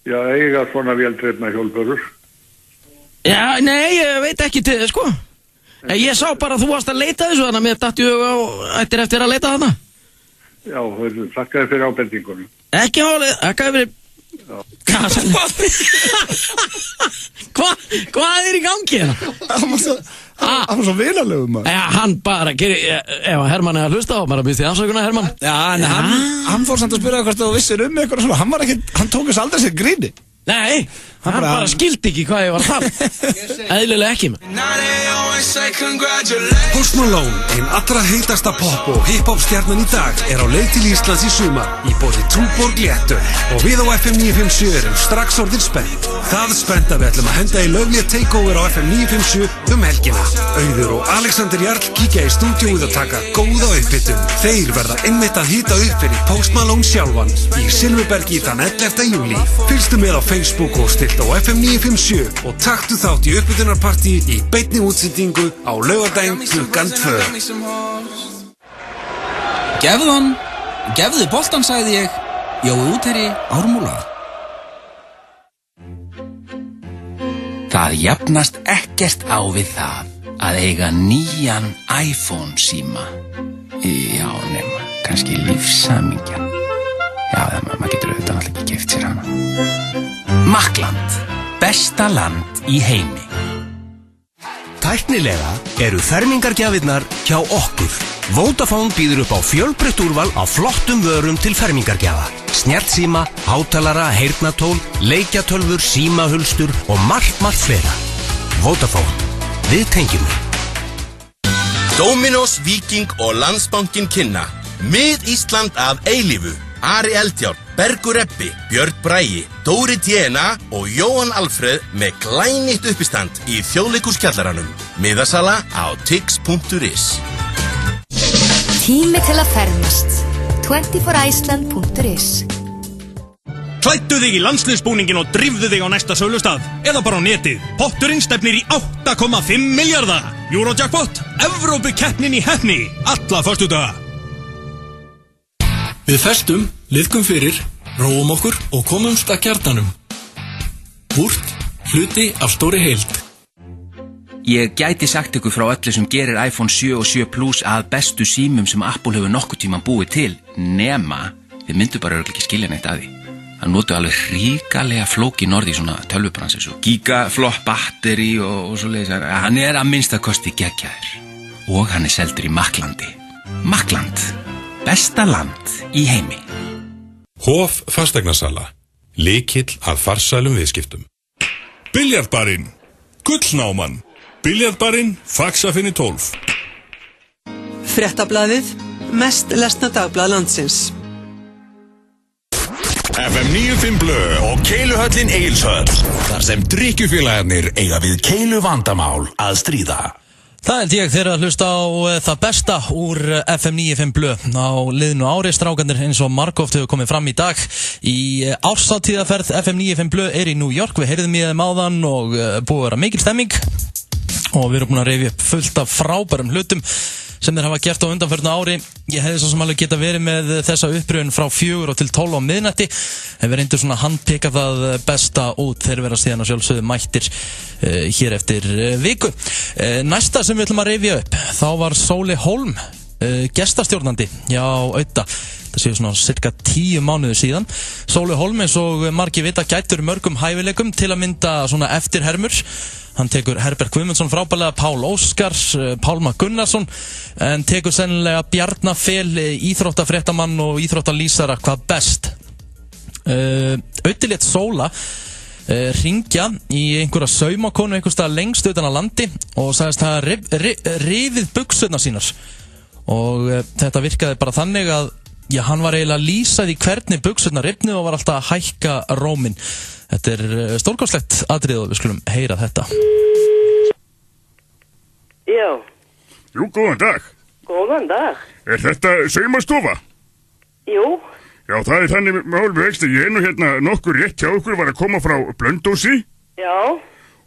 Speaker 12: Já, eiga svona véldreifna hjólbörur.
Speaker 3: Já, nei, ég veit ekki til þið, sko. Ég sá bara að þú varst að leita þessu, þannig að mér datt ég á eftir að leita þarna.
Speaker 12: Já, þakkaði fyrir ábendingunum.
Speaker 3: Ekki hálið, þakkaði fyrir... Hvað er í gangi hérna?
Speaker 23: Hann var svo vinalegur maður.
Speaker 3: Já, hann bara ef Hermann er að hlusta á bara býst ég afsökunar Hermann.
Speaker 23: Já, en hann fór samt að spyrja hvort þú vissir eitthvað svona. Hann tók þess aldrei sér gríni.
Speaker 3: Nei, hann bara skildi ekki hvað ég var að tala. Eðlilega ekki
Speaker 17: Post Malone, ein allra heitasta pop og hip-hop stjarnan í dag, er á leið til Íslands í sumar í boði Túborg Léttu. Og við á FM 957 erum strax orðin spennt. Það spennt að við ætlum að henda í löglega takeover á FM 957 helgina. Auður og Alexander Jarl kíkja í stúdíóið og taka góða uppbytun. Þeir verða einmitt að hita upp fyrir Post Malone sjálfan í Silfurbergi þann 11. júlí. Fylgstu með á Facebook og stilt á FM 957 og taktu þátt í uppbytunarpartí í beinni útsendingu á laugardaginn klukkan 2.
Speaker 2: Gefðu boltan, sagði ég. Jói Útherji, Ármúla. Það jafnast ekkert á við það að eiga nýjan iPhone síma. Já, nema, kannski lífsamingjan. Já, maður getur auðvitað alltaf ekki keypt sér hana. Makland, besta land í heimi.
Speaker 5: Tæknilega eru fermingargjafirnar hjá okkur. Vodafone býður upp á fjölbreytt úrval á flottum vörum til fermingargjafa. Snjallsíma, hátalara, heyrnartól, leikjatölvur, símahulstur og margt fleira. Vodafone. Við tengjum.
Speaker 7: Dominos, Víking og Landsbankinn kynna. Mið Ísland að eilífu. Ari Eldjárn, Bergur Ebbi, Björn Bragi, Dóri Djena og Jóhann Alfreð með glænýtt uppistand í Þjóðleikhúskjallaranum. Miðasala á tix.is.
Speaker 10: Tími til að fermast. 24iceland.is.
Speaker 19: Klæddu þig í landsliðsbúningin og drifðu þig á næsta sölustað eða bara á netið. Potturinn stefnir í 8,5 milljarða. Eurojackpot, Evrópukeppnin í heppni, alla föstudaga.
Speaker 22: Við festum, liðkum fyrir, róum okkur og komumst að kjarnanum. Búrt, hluti af stóri heild.
Speaker 2: Ég gæti sagt ykkur frá öllu sem gerir iPhone 7 og 7 Plus að bestu símum sem Apple hefur nokkuð tíma búið til, nema þið myndu bara örugglega ekki skilja neitt að því. Það notu alveg hrikalega flókin orð í svona tölvubrans eins og gigaflop batteri og svoleiðis. Hann er að minnsta kosti geggjaður. Og hann er seldur í Maklandi. Makland, besta land í heimi.
Speaker 14: Hof fasteignasala, lykill að farsælum viðskiptum. Biljardbarinn, Gullnáman, Biljardbarinn, Faxafinni 12.
Speaker 24: Fréttablaðið, mest lesna dagblað landsins.
Speaker 20: FM 95 Blö og Keiluhöllin Egilshöll. Þar sem drykkjufélagarnir eiga við keilu vandamál að stríða.
Speaker 1: Það held ég þeirra að hlusta á það besta úr FM 95 Blö á liðnu ári. Strákandir eins og margóft hefur komið fram í dag í árshátíðaferð. FM 95 Blö er í New York. Við heyrðum í þeim áðan og búið að vera mikil stemming og við erum búin að rifja upp fullt af frábærum hlutum sem þeir hafa gert á undanförnu ári. Ég hefði svo sem alveg geta verið með þessa uppröðun frá 4 til 12 á miðnætti. Við reyndur svona handpika það besta út þegar vera síðan að sjálfsögðu mættir hér eftir viku. Næsta sem við ætlum að rifja upp, þá var Sóli Hólm gestastjórnandi hjá Auta. Það séu svona cirka 10 mánuður síðan. Sólu Hólm, eins og margir vita, gætur mörgum hæfileikum til að mynda svona eftirhermur. Hann tekur Herbert Guðmundsson frábærlega, Pál Óskars, Pálma Gunnarsson, en tekur sennilega Bjarna Fel, íþróttafréttamann og íþróttalýsara hvað best. Auðvitað Sóla hringja í einhverja saumakonu einhvers staðar lengst utan á landi og sagðist hafa rifið buxurnar sínar. Og þetta virkaði bara þannig að hann var eiginlega lýsað í hvernig buxurnar rifnið og var alltaf að hækka róminn. Þetta stórkostlegt atriði og við skulum heyra þetta.
Speaker 6: Já.
Speaker 14: Jú, góðan dag.
Speaker 6: Góðan dag.
Speaker 14: Þetta saumastofa?
Speaker 6: Jú.
Speaker 14: Já, það þannig mál við vexti. Ég nú hérna nokkur rétt hjá okkur var að koma frá Blönduósi.
Speaker 6: Já.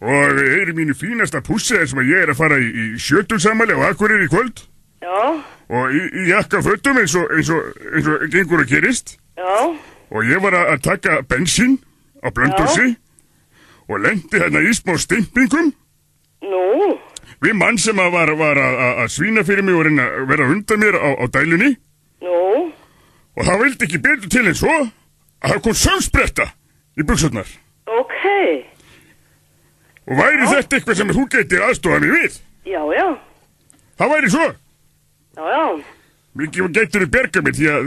Speaker 14: Og mínu fínasta pussi sem að ég að fara í sjötulsamali á Akureyri í kvöld.
Speaker 6: Já.
Speaker 14: Og í jakkafötum eins og gengur að gerist.
Speaker 6: Já.
Speaker 14: Og ég var að taka bensín á Blönduósi og lendi hérna í smá stimpingum.
Speaker 6: Nú?
Speaker 14: Við mann sem að var að svína fyrir mig og reyna að vera undan mér á dælunni.
Speaker 6: Nú?
Speaker 14: Og það vildi ekki betur til en svo að það kom sauðspretta í buxurnar.
Speaker 6: Ok.
Speaker 14: Og væri þetta eitthvað sem þú getur aðstofað mig við?
Speaker 6: Já, já.
Speaker 14: Það væri svo?
Speaker 6: Já, já.
Speaker 14: Mikið getur þið bergað mig því að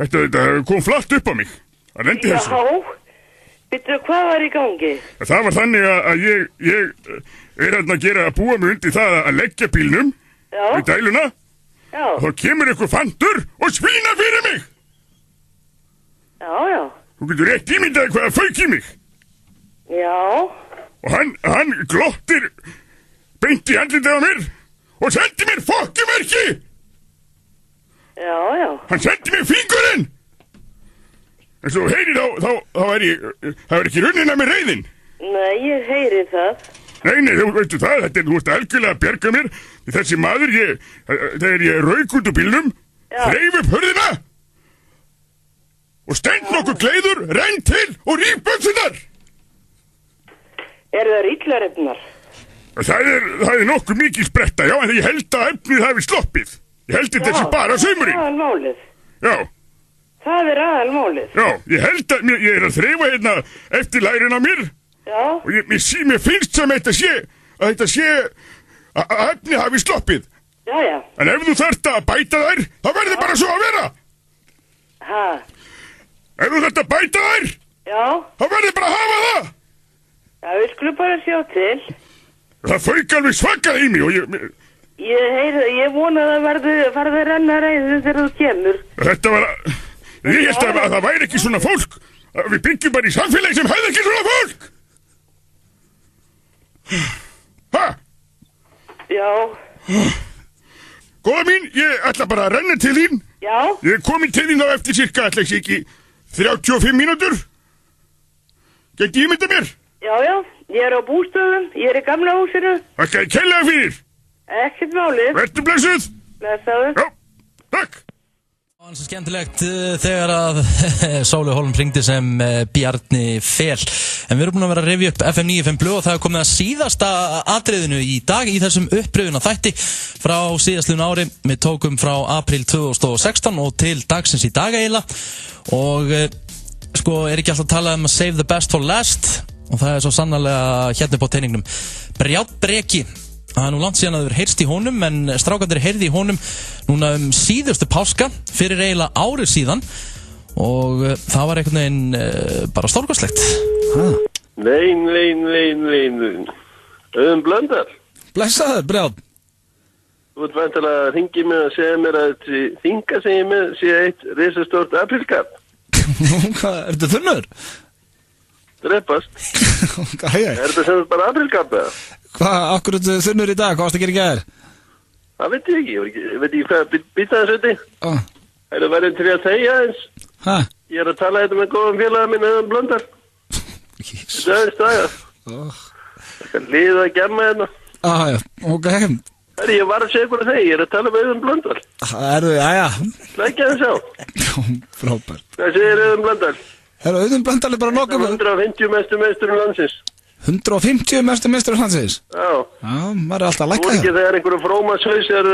Speaker 14: þetta kom flatt upp á mig. Það lendi þessu.
Speaker 6: Já. Býttu, hvað var í gangi?
Speaker 14: Það var þannig að ég hérna að búa mig undir það að leggja bílnum í dæluna.
Speaker 6: Já.
Speaker 14: Og þá kemur einhver fantur og svína fyrir mig.
Speaker 6: Já, já.
Speaker 14: Þú getur rétt ímyndaði hvað að fauk í mig.
Speaker 6: Já.
Speaker 14: Og hann glottir beint í andlitið á mér og sendi mér fokkumerki.
Speaker 6: Já, já.
Speaker 14: Hann sendi mér fingurinn. En svo heyri þá er ekki runnin að mér reiðin.
Speaker 6: Nei, ég heyri það.
Speaker 14: Nei, þú veistu það, þú ert algjörlega að bjarga mér. Þessi maður, þegar ég rauk út úr bílnum, þreif upp hurðina og stend nokkuð kleiður, renn til og ríf buxurnar.
Speaker 6: Eru það ríklarefnar?
Speaker 14: Það er nokkuð mikið spretta, já, en ég held að efnið hafi sloppið. Ég held þetta sé bara saumurinn.
Speaker 6: Það er aðalmálið.
Speaker 14: Já.
Speaker 6: Það er aðalmálið.
Speaker 14: Já, ég held að ég er að þreifa hérna eftir lærin á mér.
Speaker 6: Já.
Speaker 14: Og mér finnst sem að þetta sé að efni hafi sloppið.
Speaker 6: Já, já.
Speaker 14: En ef þú þarft að bæta þær, þá verður bara svo að vera.
Speaker 6: Ha?
Speaker 14: Ef þú þarft að bæta þær, þá verður bara að hafa það.
Speaker 6: Já, við skulum bara sjá til.
Speaker 14: Það fauk alveg svakað í mig og
Speaker 6: ég vona að það farði að renna ræðið þegar þú kemur.
Speaker 14: Þetta var ég held að það væri ekki svona fólk. Við byggjum bara í samfélagi sem hefði ekki svona fólk. Ha?
Speaker 6: Já.
Speaker 14: Góða mín, ég ætla bara að renna til þín.
Speaker 6: Já.
Speaker 14: Ég er komin til þín þá eftir cirka, ætla ekki 35 mínútur. Gæti ímynda mér?
Speaker 6: Já, já, ég er á bústöðum, ég er í gamla húsinu.
Speaker 14: Þakka ég kærlega fyrir.
Speaker 6: Ekkert málið.
Speaker 14: Vertu blessuð.
Speaker 6: Blessaður.
Speaker 14: Já, takk.
Speaker 1: Það var svo skemmtilegt þegar að Sólu Hólm hringdi sem Bjarni Fel. En við erum búin að vera að rifja upp FM 95 Blue og það er komið að síðasta atriðinu í dag í þessum upprifuna þætti frá síðastliðnu ári. Við tókum frá apríl 2016 og til dagsins í dag eiginlega. Og sko er ekki alltaf að tala um að save the best for last og það er svo sannarlega hérna upp á teiningnum. Brjánn Breki. Það er nú langt síðan að þau eru heyrst í honum en strákarnir heyrði í honum núna síðustu páska fyrir eiginlega árið síðan og það var einhvern veginn bara stórkostlegt.
Speaker 8: Nei. Blöndal.
Speaker 23: Blessaður, Brjánn.
Speaker 8: Þú ert vantilega að ringi mig og segja mér að þessi þinga sem ég með sé eitt risastórt aprílskap.
Speaker 23: Hvað, er þetta þunnur?
Speaker 8: Dreppast. Er þetta sem bara aprílskap eða?
Speaker 23: Hvað, akkur er þetta þunnur í dag? Hvað varst að gera í gær?
Speaker 8: Það veit ég ekki. Ég veit ekki hvað býta þessu þetta. Er það verið til að þegja eins?
Speaker 23: Hæ?
Speaker 8: Ég er að tala þetta með góðum félaga minn Auðun Blöndal. Þetta er aðeins daga. Það kan liða að gemma hérna.
Speaker 23: Já, ok.
Speaker 8: Ég var að segja hvernig þegar, ég er að tala með Auðun Blöndal.
Speaker 23: Jæja.
Speaker 8: Lækja þess á.
Speaker 23: Frábært.
Speaker 8: Hvað segir Auðun Blöndal?
Speaker 23: Auðun Blöndal er bara nokkuð.
Speaker 8: 150 mestu meisturum landsins.
Speaker 23: 150 mestu meisturum landsins?
Speaker 8: Já.
Speaker 23: Já, maður er alltaf að lækka
Speaker 8: það. Þú er ekki þegar einhverju fróma sveis er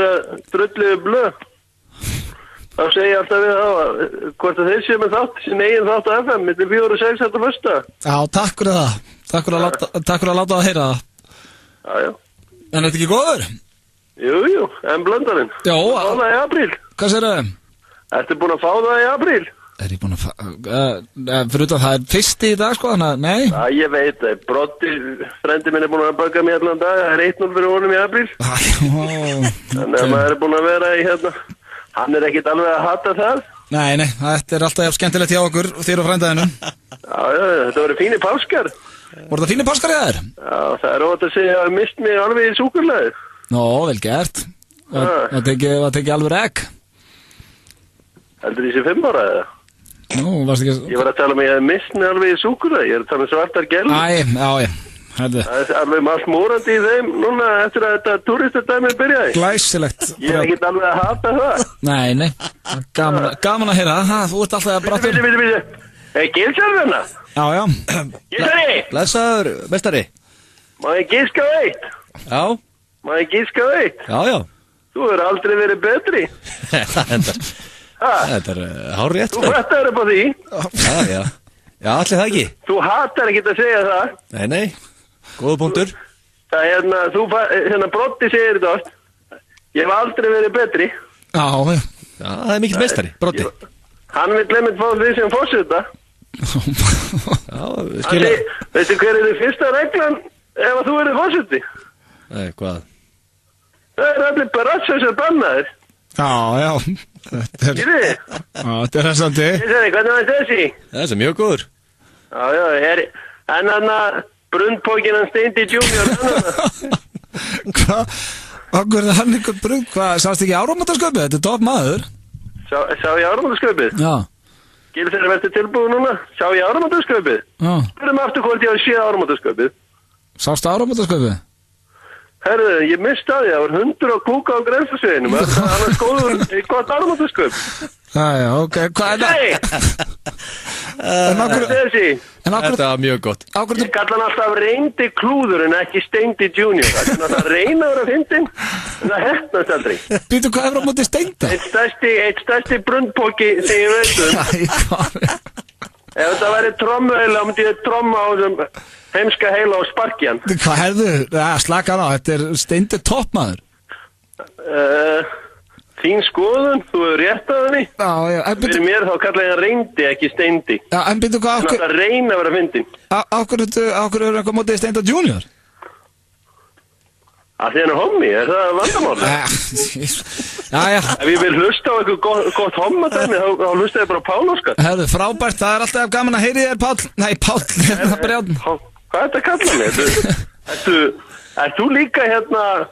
Speaker 8: drulliðu blöð. þá segi ég alltaf við þá hvort að þeir séu með þátt, sín eigin þátt á FM, millir 4 og 6 þetta fyrsta.
Speaker 23: Já, takk fyrir það. Takk fyrir að láta það heyra það.
Speaker 8: Já.
Speaker 23: En er þetta ekki góður?
Speaker 8: Jú, en blöndarinn.
Speaker 23: Já.
Speaker 8: Fá það í apríl.
Speaker 23: Hvað segir þau?
Speaker 8: Ertu búin að fá það í apríl?
Speaker 23: Er ég búin að fyrir utan það fyrsti í dag, sko, þannig að, nei.
Speaker 8: Já, ég veit það. Broddi, frendi minn búin að baka mig allan dag. Það 1-0 fyrir honum í apríl. Þannig að maður búin að vera í hann ekkit alveg að hata það.
Speaker 23: Nei, þetta alltaf skemmtilegt hjá okkur og þér og frændaðinu.
Speaker 8: Já, þetta voru fínir páskar.
Speaker 23: Voru það fínir páskar í þær?
Speaker 8: Já, það óvægt að segja að mist mig alveg í súkurlaði.
Speaker 23: Nó, vel gert. Það tekið alveg regg.
Speaker 8: Heldur því sem 5 ára eða?
Speaker 23: Nú, varst ekki...
Speaker 8: Ég var að tala ég hef mist mig alveg í súkurlaði. Ég tala svartar gælur.
Speaker 23: Já.
Speaker 8: Það alveg allt morandi í þeim núna eftir að þetta turistadæmi byrjaði.
Speaker 23: Glæsilegt.
Speaker 8: Ég ekkit alveg að hata það.
Speaker 23: Nei. Gaman að heyra. Þú ert alltaf að brata...
Speaker 8: Gilsarðina?
Speaker 23: Já.
Speaker 8: Gilsari!
Speaker 9: Blessaður, mestari.
Speaker 8: Má ég giska á eitt?
Speaker 9: Já.
Speaker 8: Má ég giska á eitt?
Speaker 9: Já.
Speaker 8: Þú hefur aldrei verið betri.
Speaker 9: Þetta hárrétt.
Speaker 8: Þú fattar upp á því.
Speaker 9: Já, allir það ekki.
Speaker 8: Þú hatar ekkit að segja það.
Speaker 9: Nei, góða punktur.
Speaker 8: Það Broddi segir þetta oft. Ég hef aldrei verið betri.
Speaker 23: Já,
Speaker 9: það er mikill mestari, Broddi.
Speaker 8: Hann vil lemmt fá því sem fórseta.
Speaker 9: Já, skilja.
Speaker 8: Veistu hver er þið fyrsta reglan ef að þú verið fórseti?
Speaker 9: Nei, hvað?
Speaker 8: Það er allir baratsar sem bannaðir.
Speaker 23: Já. Þetta er hressandi.
Speaker 8: Hvernig var þessi?
Speaker 9: Það er mjög góður.
Speaker 8: Já, en hann að brundpókin hann Steindi Junior.
Speaker 23: Hvað? Akkur er hann einhvern brund? Hvað, sást ekki áramótasköpið? Þetta er topp maður.
Speaker 8: Sá ég áramótasköpið?
Speaker 23: Já.
Speaker 8: Gilsari verður tilbúið núna? Sá ég áramótasköpið?
Speaker 23: Já.
Speaker 8: Spurðum aftur hvort ég hafi séð áramótasköpið.
Speaker 23: Sástu áramótasköpið?
Speaker 8: Herðu, ég misti að því, það var 100 og kúka á grensasveginum. Það er skoður gott áramótasköp.
Speaker 23: Já, ok. Hvað er
Speaker 8: það?
Speaker 9: Þetta var mjög gott.
Speaker 8: Ég kalla hann alltaf reyndi klúður en ekki Steindi Junior. Það er alltaf reyna að vera fyndin, en það hefnast aldrei.
Speaker 23: Býtu, hvað er á móti Steinda?
Speaker 8: Eitt stærsti brundpóki sem ég veit Ef þetta væri trommuheila, myndi ég tromma á þessum heimska heila og sparkjan.
Speaker 23: Hvað hefðu? Slaka á, þetta er Steindi toppmaður.
Speaker 8: Þín skoðun, þú hefur rétt að henni.
Speaker 23: Já.
Speaker 8: Fyrir mér þá kalla ég hann reyndi, ekki Steindi.
Speaker 23: Já, en byrju hvað...
Speaker 8: Það er að reyna að vera fyndin.
Speaker 23: Ákveður eru eitthvað mótið Steinda Junior?
Speaker 8: Það er hommi, er það vandamáli?
Speaker 23: Já.
Speaker 8: Ef ég vil hlusta á eitthvað gott hommadæmi, þá hlusta ég bara á Pál Óskar.
Speaker 23: Herðu, frábært, það er alltaf gaman að heyri þér, Páll. Nei, Páll, Brjáln.
Speaker 8: Hvað er þetta að kalla mig? Ert þú líka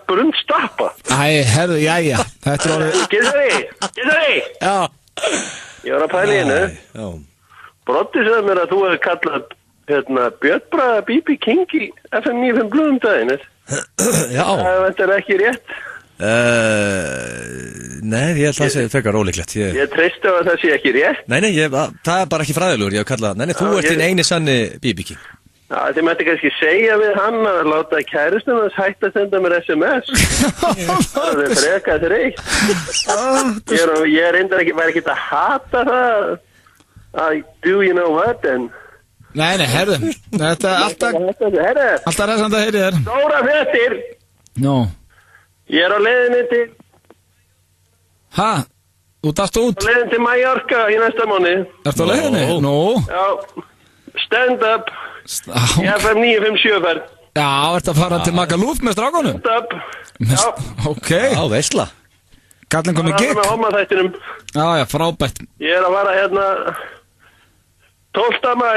Speaker 8: brundstappa?
Speaker 23: Æ, herðu, jæja. Þetta er orðið...
Speaker 8: Gilsari!
Speaker 23: Já.
Speaker 8: Ég var að pæla í hennu.
Speaker 9: Já.
Speaker 8: Broddi sagði mér að þú hefði kallað Björn Braga B.B. King í FM 95 Blöðum daginn.
Speaker 9: Já.
Speaker 8: Þetta er ekki rétt.
Speaker 9: Nei, ég held að það sé frekar ólíklegt.
Speaker 8: Ég treysti á að það sé ekki rétt.
Speaker 9: Nei, það er bara ekki fræðilegur, ég hef kallað. Nei, þú ert þinn eini sanni B.B. King.
Speaker 8: Já, þið mætti kannski segja við hann að láta kærustunum hans hægt að senda mér SMS. Það er frekar þreitt. Ég reyndar ekki, var ekki að hata það. I do you know what, en...
Speaker 23: Nei, herðu, þetta er alltaf ræðsand að heyri þér.
Speaker 8: Stóra fréttir.
Speaker 23: Nó.
Speaker 8: Ég er á leiðinni til...
Speaker 23: Ha? Þú dast út?
Speaker 8: Á leiðinni til Mallorca í næsta mánu.
Speaker 23: Ertu á leiðinni? Nó.
Speaker 8: Já, stand up. Ég er 957 ferð.
Speaker 23: Já, ertu að fara til Magaluf með strákunum?
Speaker 8: Stand up. Já.
Speaker 23: Ok.
Speaker 9: Já, veistla.
Speaker 23: Kallinn komið gig.
Speaker 8: Það er með homaþættinum.
Speaker 23: Já, frábært.
Speaker 8: Ég er að fara 12. mæ.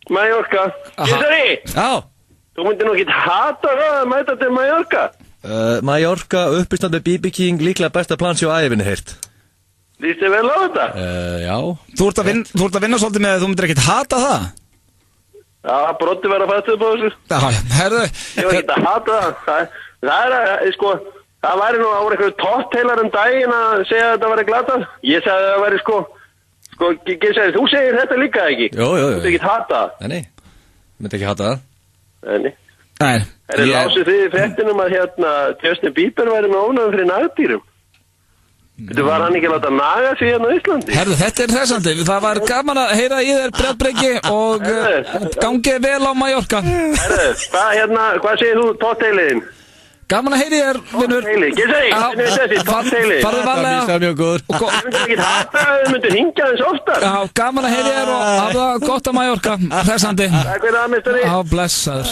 Speaker 8: Mallorca. Gilsari!
Speaker 9: Já.
Speaker 8: Þú myndir nú ekki hata það að mæta til Mallorca.
Speaker 9: Mallorca, uppistand með B.B. King, líklega besta plans hjá æfinni heyrt.
Speaker 8: Lýst þið vel á þetta?
Speaker 9: Já.
Speaker 23: Þú ert að vinna svolítið með að þú myndir ekkert hata það?
Speaker 8: Já, Broddi verður að fæta upp á þessu.
Speaker 23: Já, herðu.
Speaker 8: Ég var ekki að hata það. Það er, það væri nú ára eitthvað tótteilar daginn að segja að þetta væri glatað. Ég sagði að það væri Gilsari, þú segir þetta líka ekki?
Speaker 9: Jú.
Speaker 8: Þú myndi ekki hata það?
Speaker 9: Nei, myndi ekki hata það.
Speaker 8: Nei.
Speaker 23: Nei.
Speaker 8: Er það lásið þið í fréttinum að Justin Bieber væri með ónæðum fyrir nagdýrum? Þú var hann ekki að láta naga sig hérna á Íslandi?
Speaker 23: Herðu, þetta hressandi. Það var gaman að heyra í þér Brjálbreki og gangið vel á Mallorca.
Speaker 8: Herðu, hvað segir þú tótteiliðin?
Speaker 23: Gaman að heyra í þér, vinnur.
Speaker 8: Tótteili, Gissari, hvernig er þessi tótteili?
Speaker 23: Farðu varlega.
Speaker 9: Það er mjög góður.
Speaker 8: Það myndir ekki hata að þau myndir hingja þess oftar.
Speaker 23: Já, gaman að heyra í þér og hafa það gott á Mallorca. Hressandi.
Speaker 8: Takk fyrir það, mistari.
Speaker 23: Já, blessaður.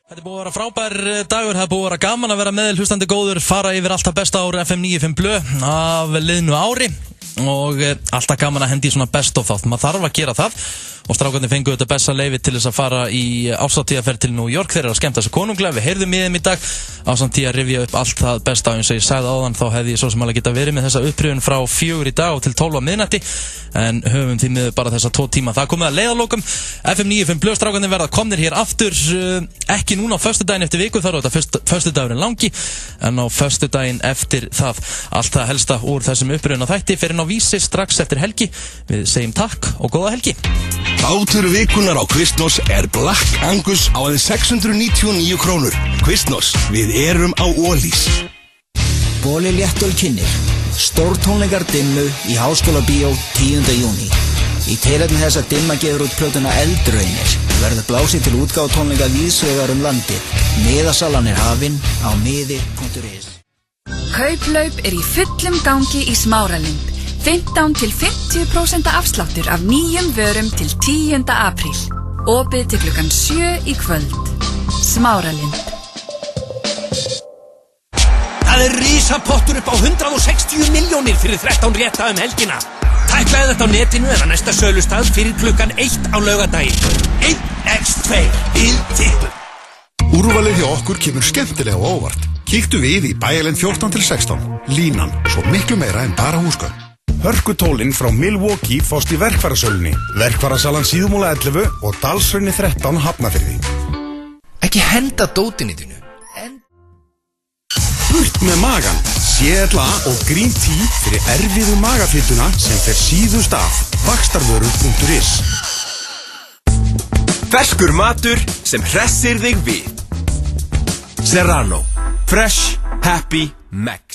Speaker 1: Þetta er búið að vera frábær dagur, það er búið að vera gaman að vera með hlustandi góður, fara yfir alltaf besta ár FM 95 Blö af liðnu ári og alltaf gaman að hendi í svona best of þátt, maður þarf að gera það og strákarnir fengu þetta besta leyfi til þess að fara í árshátíðarferð til New York, þeir eru að skemmta sig konunglega, við heyrðum í þeim í dag ásamt í að rifja upp allt það besta eins og ég sagði áðan, þá hefði ég svo sem alveg geta verið með þessa upprifun frá 4 í dag og til 12 á miðnætti en höfum því miður bara þessa 2 tíma, það komið að leiðarlokum FM 95 Blö strákarnir verða komnir hér aftur ekki núna á föstudaginn eftir viku, þá er þetta föstudagurinn langi en á föstudaginn eftir það allt það helsta úr þessum upprifun á þætti fyrir ná Vísi strax eftir helgi við segjum takk og góða helgi.
Speaker 10: Bátur vikunar á Kvistnós er Black Angus á aðeins 699 krónur. Kvistnós, við erum á Ólís.
Speaker 11: Bóli Léttöl kynnir stórtónleikar Dimmu í Háskóla Bíó 10. júní. Í tilefni þess að Dimma gefur út plötuna Eldraunir verður blásið til útgáfutónleika víðsvegar landið. Miðasalan er hafin á miði.is.
Speaker 13: Kauplaup er í fullum gangi í Smáralind. 15 til 50% afsláttur af nýjum vörum til 10. apríl. Opið til klukkan 7 í kvöld. Smáralind.
Speaker 5: Það er risapottur upp á 160 milljónir fyrir 13 rétta helgina. Tæklaði þetta á netinu eða næsta sölustað fyrir klukkan 1 á laugardaginn. 1x2 í tippum.
Speaker 15: Úrvalið hjá okkur kemur skemmtilega á óvart. Kíktu við í Bæjarlind 14-16. Línan, svo miklu meira en bara húsgögn. Hörkutólin frá Milwaukee fást í verkfærasölunni. Verkfærasalan Síðumúla 11 og Dalsrauni 13 Hafnarfirði.
Speaker 16: Ekki henda dótinu þínu.
Speaker 15: Burt með magan. CLA og Green Tea fyrir erfiðu magafituna sem fer síðust af. Vaxtarvörur.is.
Speaker 17: Ferskur matur sem hressir þig við. Serrano. Fresh, happy, Mac.